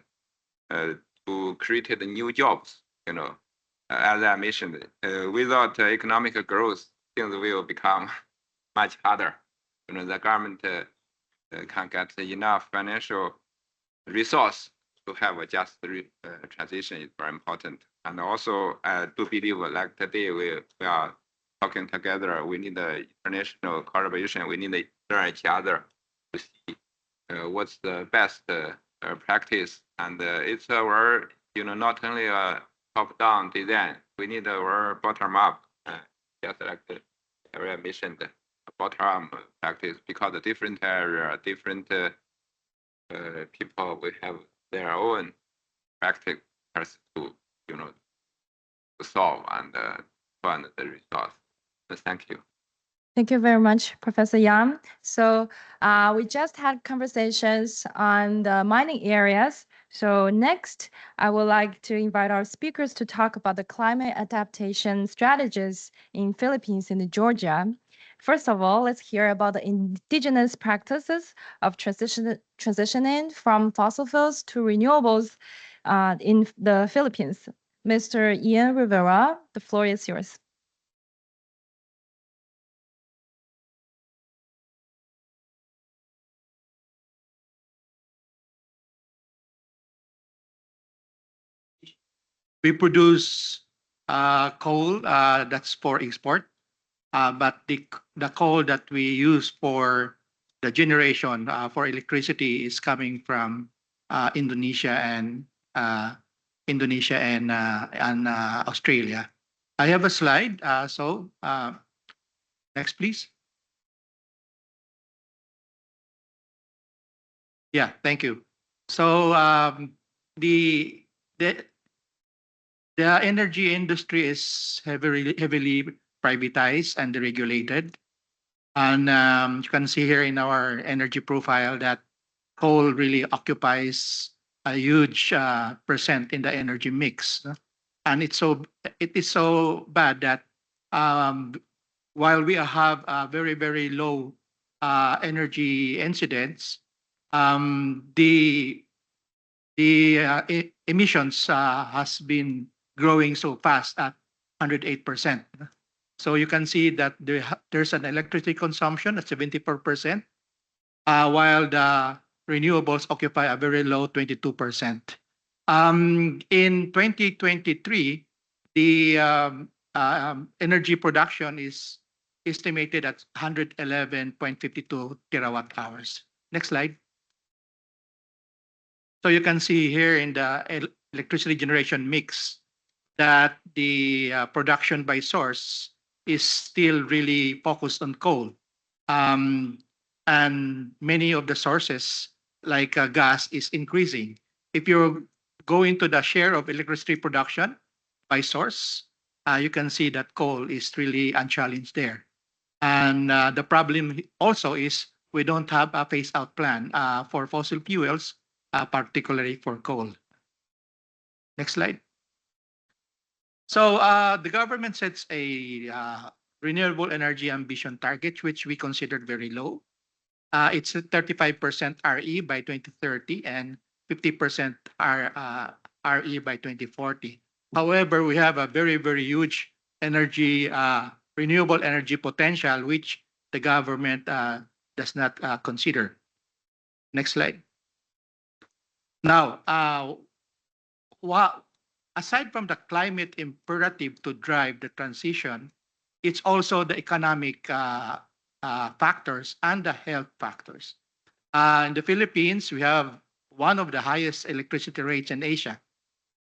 to create the new jobs, as I mentioned, without economic growth, things will become much harder. The government can get enough financial resource to have a just transition is very important. And also, I do believe like today we are talking together, we need the international collaboration, we need to learn each other to see what's the best practice. And it's very, not only a top-down design, we need a bottom-up, just like I mentioned, bottom practice, because the different area, different people will have their own practice to, to solve and fund the resource. Thank you. Thank you very much, Professor Yang. So we just had conversations on the mining areas. So next, I would like to invite our speakers to talk about the climate adaptation strategies in Philippines and Georgia. First of all, let's hear about the indigenous practices of transitioning from fossil fuels to renewables in the Philippines. Mr. Ian Rivera, the floor is yours. We produce coal that's for export, but the coal that we use for the generation for electricity is coming from Indonesia and Australia. I have a slide. Next, please. Yeah, thank you. So the energy industry is heavily privatized and regulated. And you can see here in our energy profile that coal really occupies a huge percent in the energy mix. And it is so bad that while we have very, very low energy incidents, the emissions has been growing so fast at 108%. So you can see that there's an electricity consumption at 74%, while the renewables occupy a very low 22%. In 2023, the energy production is estimated at 111.52 terawatt hours. Next slide. So you can see here in the electricity generation mix that the production by source is still really focused on coal. And many of the sources like gas is increasing. If you go into the share of electricity production by source, you can see that coal is really unchallenged there. And the problem also is we don't have a phase-out plan for fossil fuels, particularly for coal. Next slide. So the government sets a renewable energy ambition target, which we considered very low. It's a 35% RE by 2030 and 50% RE by 2040. However, we have a very, very huge energy, renewable energy potential, which the government does not consider. Next slide. Now, aside from the climate imperative to drive the transition, it's also the economic factors and the health factors. In the Philippines, we have one of the highest electricity rates in Asia.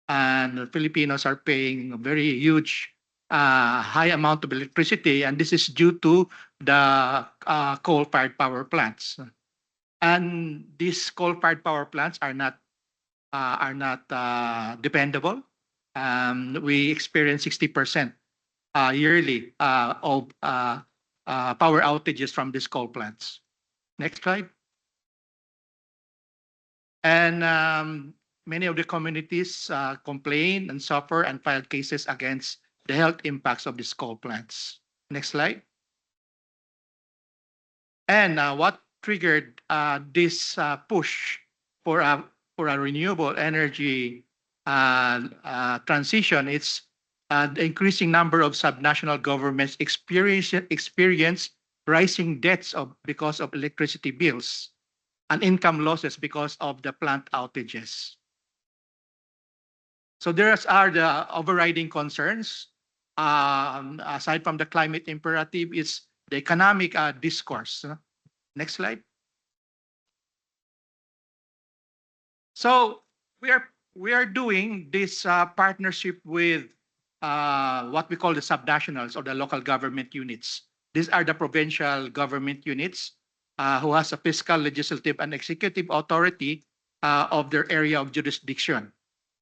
And the Filipinos are paying a very huge, high amount of electricity, and this is due to the coal-fired power plants. And these coal-fired power plants are not dependable. We experience 60% yearly of power outages from these coal plants. Next slide. And many of the communities complain and suffer and file cases against the health impacts of these coal plants. Next slide. And what triggered this push for a renewable energy transition? It's the increasing number of subnational governments experience rising debts because of electricity bills and income losses because of the plant outages. So there are the overriding concerns. Aside from the climate imperative, is the economic discourse. Next slide. So we are doing this partnership with what we call the subnationals or the local government units. These are the provincial government units who has a fiscal, legislative, and executive authority of their area of jurisdiction.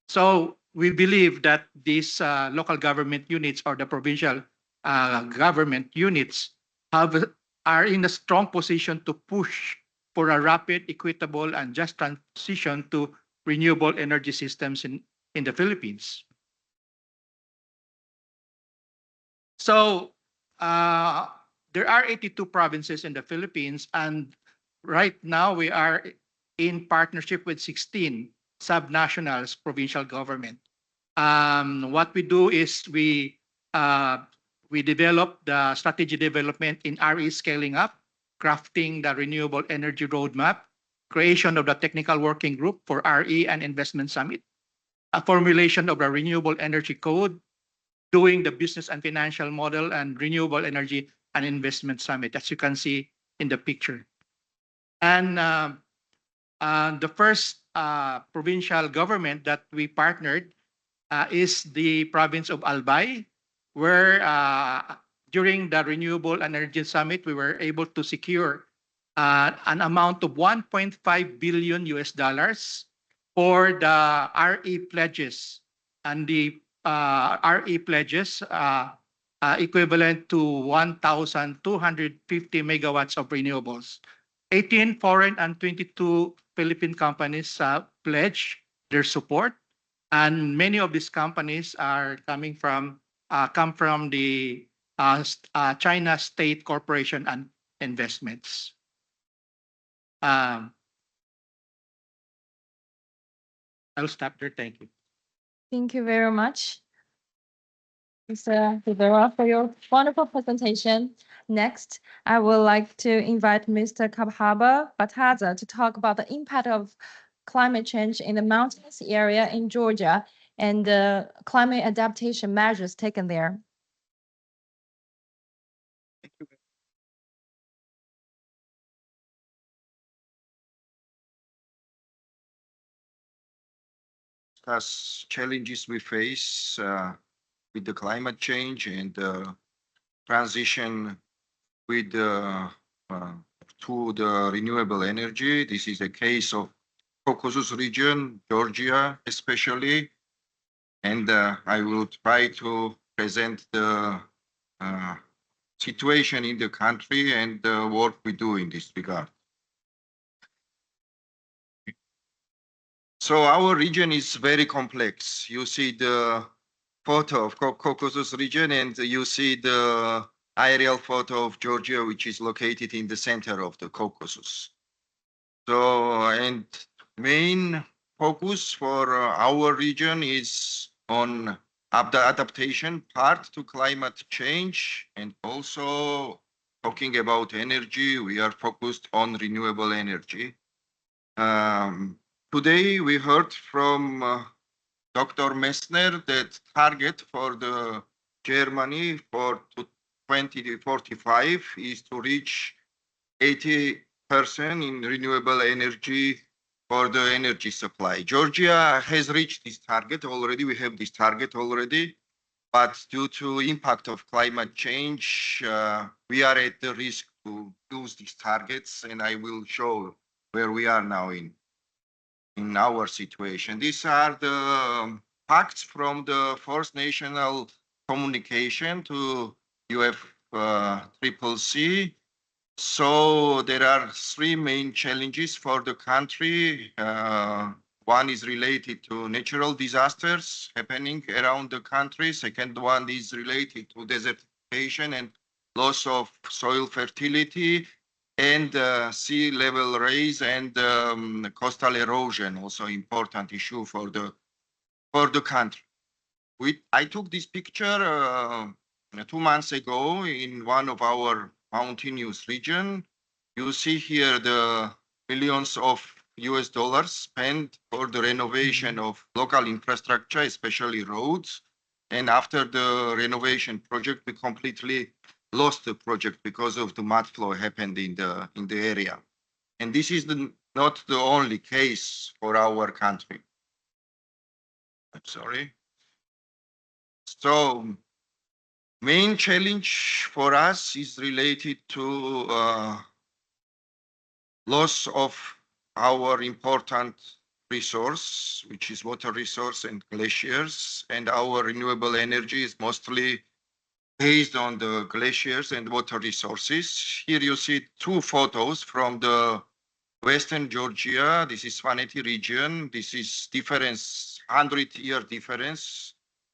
So we believe that these local government units or the provincial government units are in a strong position to push for a rapid, equitable, and just transition to renewable energy systems in the Philippines. So there are 82 provinces in the Philippines, and right now we are in partnership with 16 subnationals provincial government. What we do is we develop the strategy development in RE scaling up, crafting the renewable energy roadmap, creation of the technical working group for RE and investment summit, a formulation of a renewable energy code, doing the business and financial model and renewable energy and investment summit, as you can see in the picture. And the first provincial government that we partnered is the province of Albay, where during the Renewable Energy Summit, we were able to secure an amount of $1.5 billion for the RE pledges. And the RE pledges equivalent to 1,250 megawatts of renewables. 18 foreign and 22 Philippine companies pledge their support. And many of these companies are come from the China State Corporation and Investments. I'll stop there. Thank you. Thank you very much, Mr. Rivera, for your wonderful presentation. Next, I would like to invite Mr. Kabhaba Bataza to talk about the impact of climate change in the mountainous area in Georgia and the climate adaptation measures taken there. As challenges we face with the climate change and transition with to the renewable energy. This is a case of Caucasus region, Georgia especially, and I will try to present the situation in the country and the work we do in this regard. So our region is very complex. You see the photo of Caucasus region and you see the aerial photo of Georgia, which is located in the center of the Caucasus. So, and main focus for our region is on the adaptation part to climate change, and also talking about energy, we are focused on renewable energy. Today we heard from Dr. Messner that target for the Germany for 2045 is to reach 80% in renewable energy for the energy supply. Georgia has reached this target already. We have this target already, but due to impact of climate change, we are at the risk to lose these targets, and I will show where we are now in our situation. These are the facts from the First National Communication to UFCCC. So there are three main challenges for the country. One is related to natural disasters happening around the country. Second one is related to desertification and loss of soil fertility, and sea level rise and coastal erosion, also important issue for the country. I took this picture 2 months ago in one of our mountainous region. You see here the millions of US dollars spent for the renovation of local infrastructure, especially roads. And after the renovation project, we completely lost the project because of the mud flow happened in the area. And this is not the only case for our country. I'm sorry. So main challenge for us is related to loss of our important resource, which is water resource and glaciers, and our renewable energy is mostly based on the glaciers and water resources. Here you see two photos from the Western Georgia. This is Svaneti region. This is difference, 100-year difference.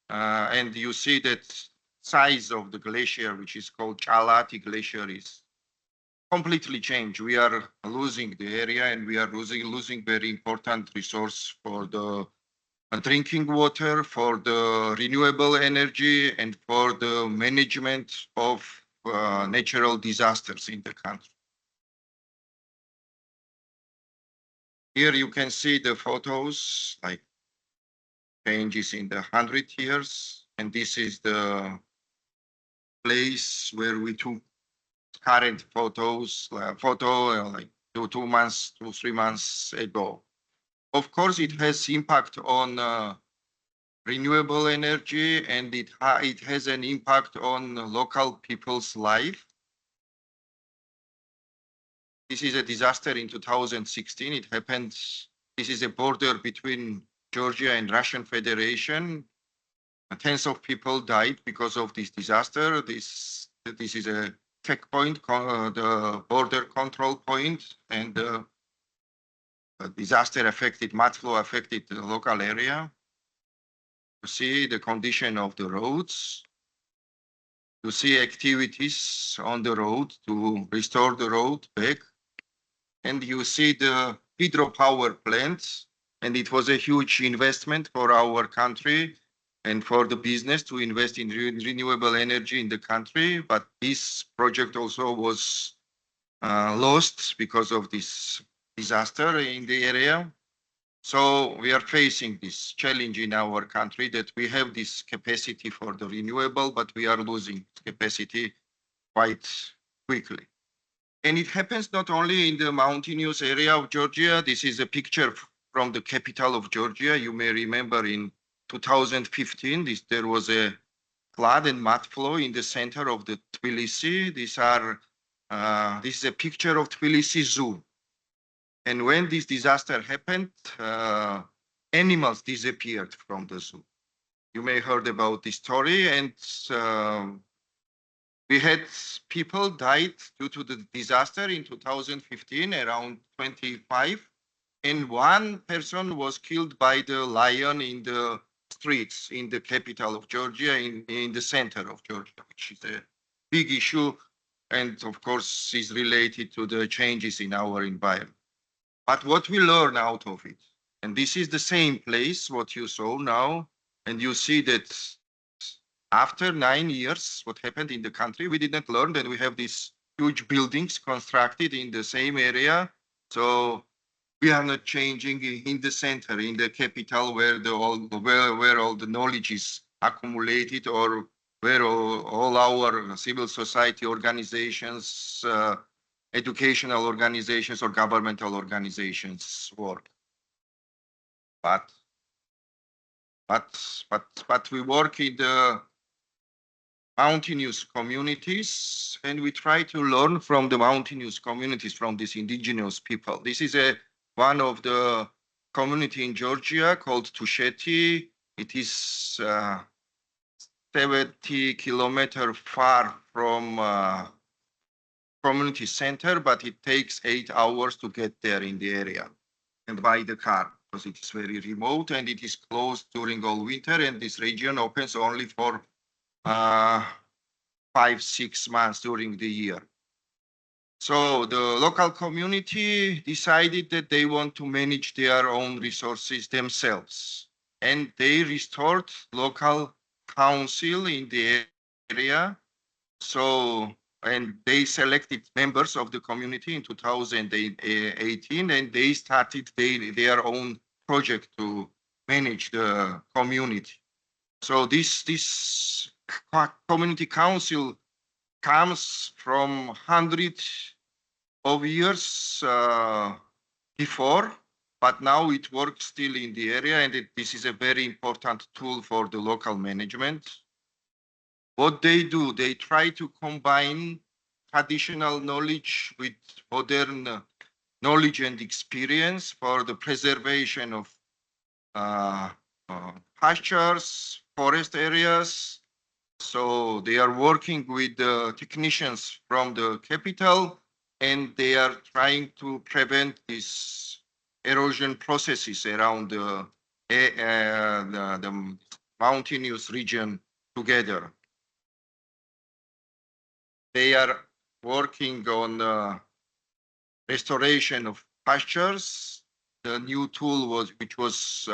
And you see that size of the glacier, which is called Chalati Glacier, is completely changed. We are losing the area, and we are losing very important resource for the drinking water, for the renewable energy, and for the management of natural disasters in the country. Here you can see the photos, like changes in the 100 years, and this is the place where we took current photos, like 2 months, 3 months ago. Of course, it has impact on renewable energy, and it has an impact on local people's life. This is a disaster in 2016. It happened. This is a border between Georgia and Russian Federation. Tens of people died because of this disaster. This is a checkpoint, the border control point, and disaster affected, mud flow affected the local area. You see the condition of the roads. You see activities on the road to restore the road back. And you see the hydropower plants. And it was a huge investment for our country and for the business to invest in renewable energy in the country. But this project also was lost because of this disaster in the area. So we are facing this challenge in our country that we have this capacity for the renewable, but we are losing capacity quite quickly. And it happens not only in the mountainous area of Georgia. This is a picture from the capital of Georgia. You may remember in 2015, there was a flood and mud flow in the center of the Tbilisi. This is a picture of Tbilisi Zoo. And when this disaster happened, animals disappeared from the zoo. You may have heard about this story, and we had people died due to the disaster in 2015, around 25, and one person was killed by the lion in the streets in the capital of Georgia, in the center of Georgia, which is a big issue, and of course is related to the changes in our environment. But what we learn out of it, and this is the same place, what you saw now, and you see that after 9 years, what happened in the country, we didn't learn that we have these huge buildings constructed in the same area. So we are not changing in the center, in the capital, where all the knowledge is accumulated, or where all our civil society organizations, educational organizations or governmental organizations work. But we work in the mountainous communities, and we try to learn from the mountainous communities, from these indigenous people. This is one of the community in Georgia called Tusheti. It is 70 kilometers far from community center, but it takes 8 hours to get there in the area and by the car, because it is very remote and it is closed during all winter, and this region opens only for 5-6 months during the year. So the local community decided that they want to manage their own resources themselves, and they restored local council in the area. So, and they selected members of the community in 2018, and they started their own project to manage the community. So this community council comes from hundreds of years before, but now it works still in the area, and this is a very important tool for the local management. What they do, they try to combine traditional knowledge with modern knowledge and experience for the preservation of pastures, forest areas. So they are working with the technicians from the capital, and they are trying to prevent these erosion processes around the mountainous region together. They are working on restoration of pastures. The new tool which was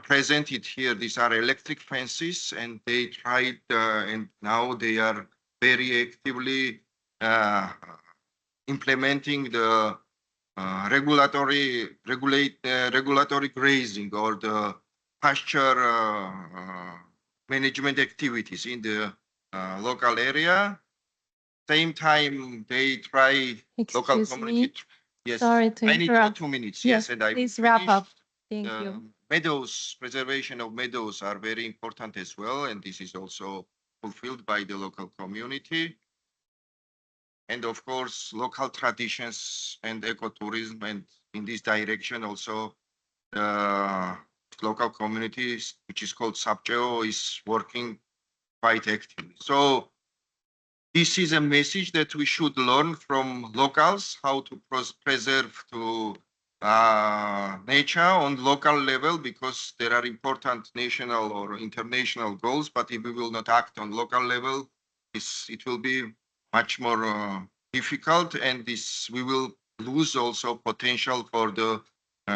presented here. These are electric fences, and they tried, and now they are very actively implementing the regulatory grazing or the pasture management activities in the local area. Same time, they try local community. Yes, sorry to I need interrupt. 2 minutes. Yes, Yes, and I please wrap up. finished. Thank you. Meadows, preservation of meadows are very important as well, and this is also fulfilled by the local community. And of course, local traditions and ecotourism, and in this direction also the local communities, which is called Subgeo, is working quite actively. So this is a message that we should learn from locals, how to preserve, to nature on local level, because there are important national or international goals. But if we will not act on local level, it will be much more difficult, and we will lose also potential for the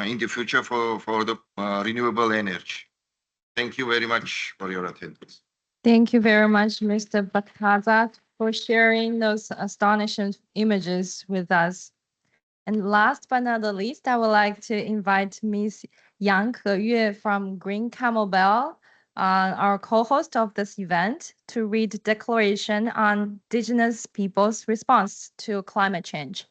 in the future for the renewable energy. Thank you very much for your attendance. Thank you very much, Mr. Bakaza, for sharing those astonishing images with us. And last but not the least, I would like to invite Ms. Yang Heyue from Green Camel Bell, our co-host of this event, to read Declaration on Indigenous Peoples' Response to Climate Change.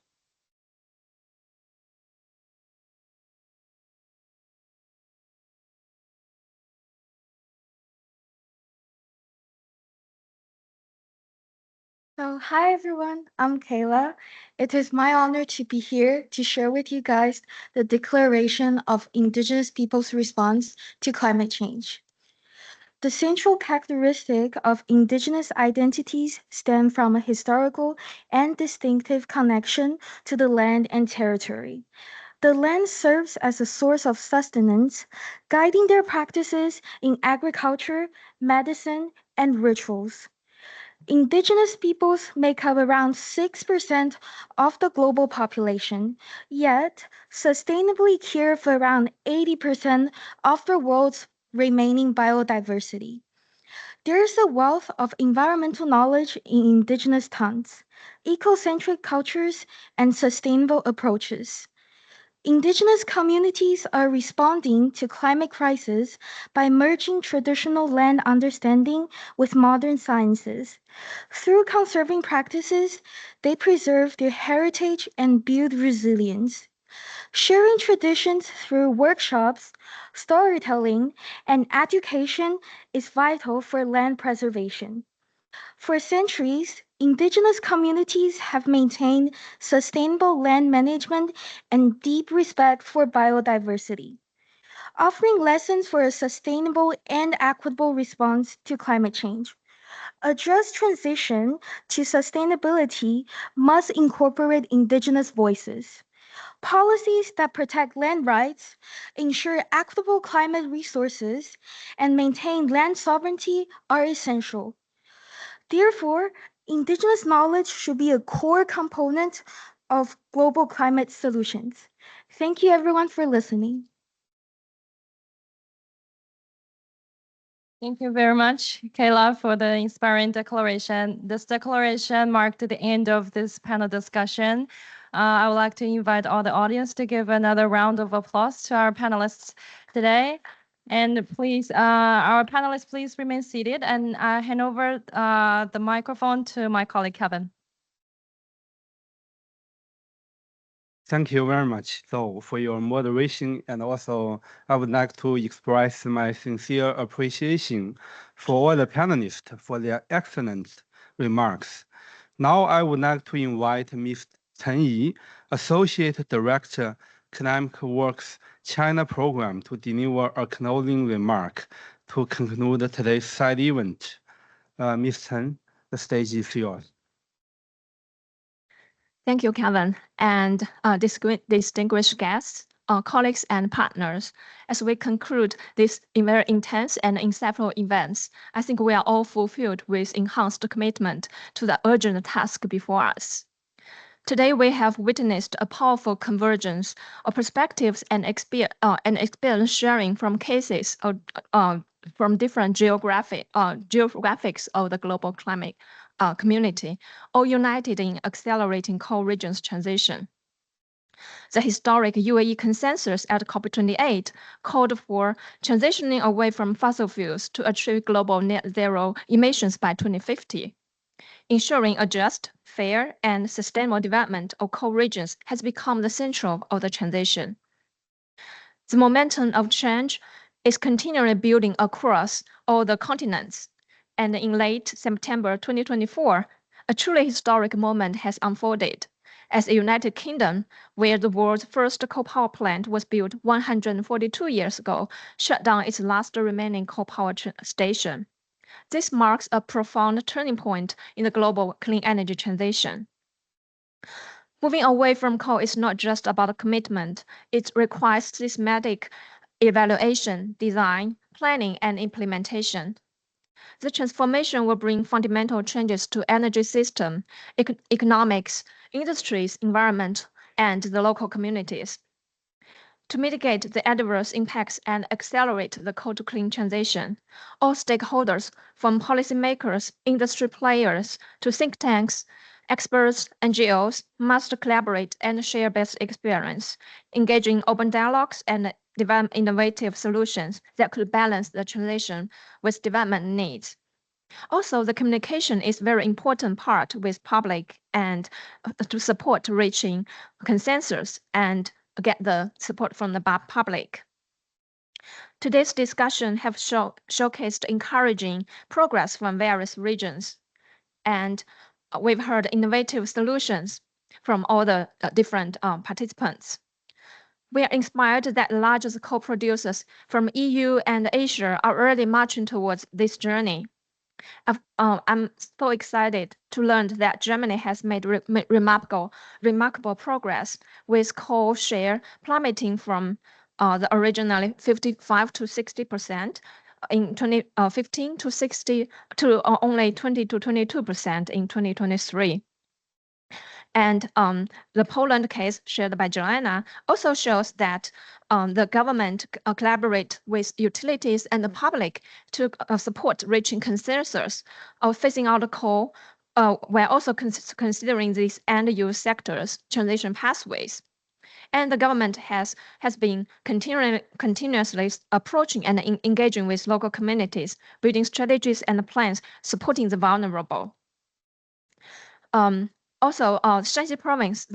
So, hi everyone, I'm Kayla. It is my honor to be here to share with you guys the Declaration of Indigenous Peoples' Response to Climate Change. The central characteristic of indigenous identities stem from a historical and distinctive connection to the land and territory. The land serves as a source of sustenance, guiding their practices in agriculture, medicine, and rituals. Indigenous peoples make up around 6% of the global population, yet sustainably care for around 80% of the world's remaining biodiversity. There is a wealth of environmental knowledge in indigenous tongues, ecocentric cultures, and sustainable approaches. Indigenous communities are responding to climate crisis by merging traditional land understanding with modern sciences. Through conserving practices, they preserve their heritage and build resilience. Sharing traditions through workshops, storytelling, and education is vital for land preservation. For centuries, indigenous communities have maintained sustainable land management and deep respect for biodiversity, offering lessons for a sustainable and equitable response to climate change. A just transition to sustainability must incorporate indigenous voices. Policies that protect land rights, ensure equitable climate resources, and maintain land sovereignty are essential. Therefore, indigenous knowledge should be a core component of global climate solutions. Thank you everyone for listening. Thank you very much, Kayla, for the inspiring declaration. This declaration marked the end of this panel discussion. I would like to invite all the audience to give another round of applause to our panelists today. And please, our panelists, please remain seated, and I hand over the microphone to my colleague, Kevin. Thank you very much, though, for your moderation, and also I would like to express my sincere appreciation for all the panelists for their excellent remarks. Now I would like to invite Ms. Chen Yi, Associate Director, Climate Works China Program, to deliver a closing remark to conclude today's side event. Ms. Chen, the stage is yours. Thank you, Kevin, and distinguished guests, colleagues, and partners. As we conclude this very intense and insightful events, I think we are all fulfilled with enhanced commitment to the urgent task before us. Today, we have witnessed a powerful convergence of perspectives and experience sharing from cases from different geographics of the global climate community, all united in accelerating core regions transition. The historic UAE consensus at COP28 called for transitioning away from fossil fuels to achieve global net zero emissions by 2050. Ensuring a just, fair, and sustainable development of core regions has become the central of the transition. The momentum of change is continually building across all the continents, and in late September 2024, a truly historic moment has unfolded as the United Kingdom, where the world's first coal power plant was built 142 years ago, shut down its last remaining coal power station. This marks a profound turning point in the global clean energy transition. Moving away from coal is not just about a commitment. It requires systematic evaluation, design, planning, and implementation. The transformation will bring fundamental changes to energy system, economics, industries, environment, and the local communities. To mitigate the adverse impacts and accelerate the coal to clean transition, all stakeholders, from policymakers, industry players, to think tanks, experts, NGOs, must collaborate and share best experience, engage in open dialogues and develop innovative solutions that could balance the transition with development needs. Also, the communication is very important part with public and to support reaching consensus and get the support from the public. Today's discussion have showcased encouraging progress from various regions, and we've heard innovative solutions from all the different participants. We are inspired that the largest coal producers from EU and Asia are already marching towards this journey. I'm so excited to learn that Germany has made remarkable progress with coal share plummeting from the originally 55 to 60% in 2015 to 60 to only 20 to 22% in 2023. And the Poland case shared by Joanna also shows that the government collaborate with utilities and the public to support reaching consensus of phasing out the coal, while also considering these end-use sectors transition pathways. And the government has been continuously approaching and engaging with local communities, building strategies and plans, supporting the vulnerable. Also, Shanxi Province,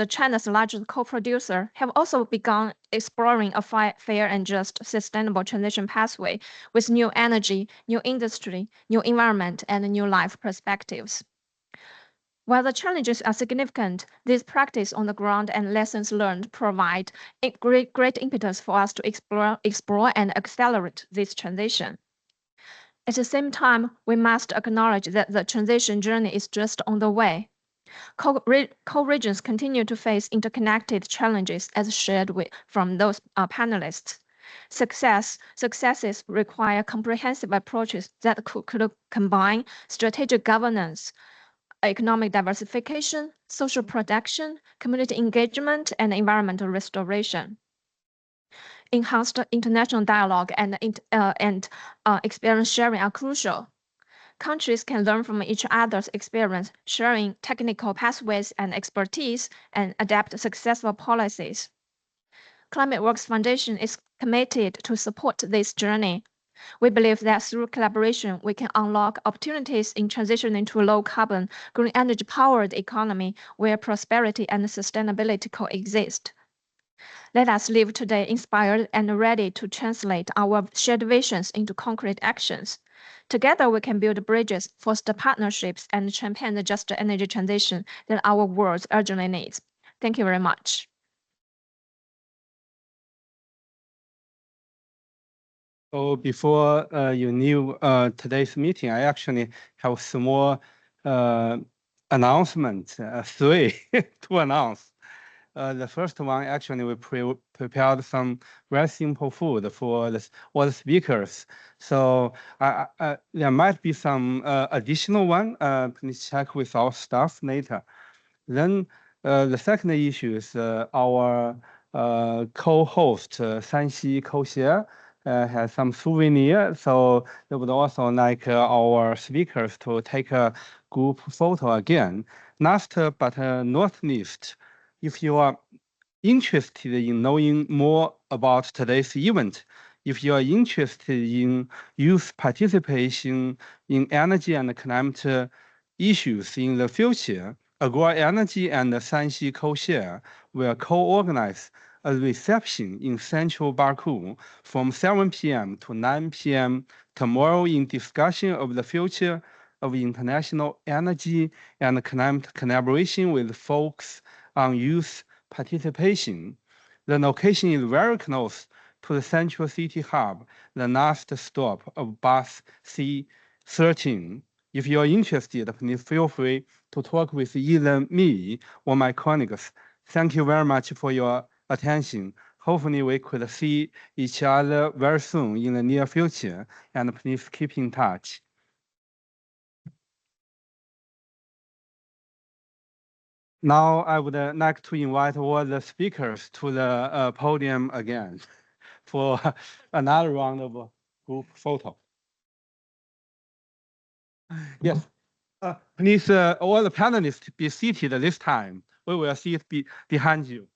China's largest coal producer, have also begun exploring a fair and just sustainable transition pathway with new energy, new industry, new environment, and new life perspectives. While the challenges are significant, this practice on the ground and lessons learned provide a great impetus for us to explore and accelerate this transition. At the same time, we must acknowledge that the transition journey is just on the way. Coal regions continue to face interconnected challenges as shared from those panelists. Successes require comprehensive approaches that could combine strategic governance, economic diversification, social protection, community engagement, and environmental restoration. Enhanced international dialogue and experience sharing are crucial. Countries can learn from each other's experience, sharing technical pathways and expertise, and adapt successful policies. Climate Works Foundation is committed to support this journey. We believe that through collaboration, we can unlock opportunities in transitioning to a low-carbon, green energy-powered economy where prosperity and sustainability coexist. Let us live today inspired and ready to translate our shared visions into concrete actions. Together, we can build bridges, foster partnerships, and champion the just energy transition that our world urgently needs. Thank you very much. So before you knew today's meeting, I actually have small announcement, three to announce. The first one, actually, we prepared some very simple food for all the speakers. So there might be some additional one. Please check with our staff later. Then the second issue is our co-host, Shanxi Coshare, has some souvenir. So they would also like our speakers to take a group photo again. Last but not least, if you are interested in knowing more about today's event, if you are interested in youth participation in energy and climate issues in the future, Agora Energy and Shanxi Coshare will co-organize a reception in central Baku from 7 p.m. to 9 p.m. tomorrow in discussion of the future of international energy and climate collaboration with folks on youth participation. The location is very close to the Central City Hub, the last stop of bus C13. If you're interested, please feel free to talk with either me or my colleagues. Thank you very much for your attention. Hopefully, we could see each other very soon in the near future, and please keep in touch. Now, I would like to invite all the speakers to the podium again for another round of group photo. Yes, please, all the panelists be seated this time. We will sit behind you.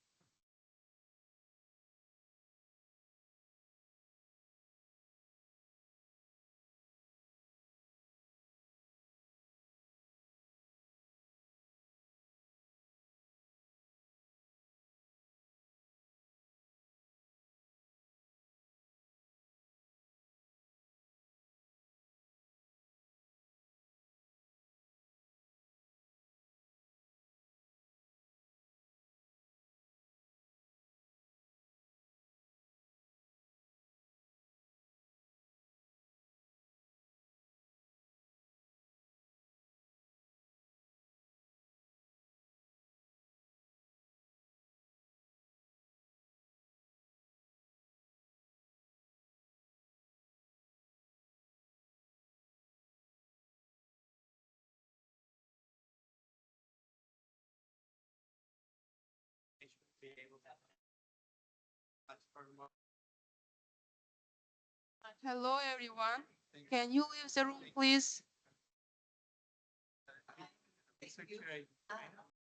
Hello, everyone. Can you leave the room, please?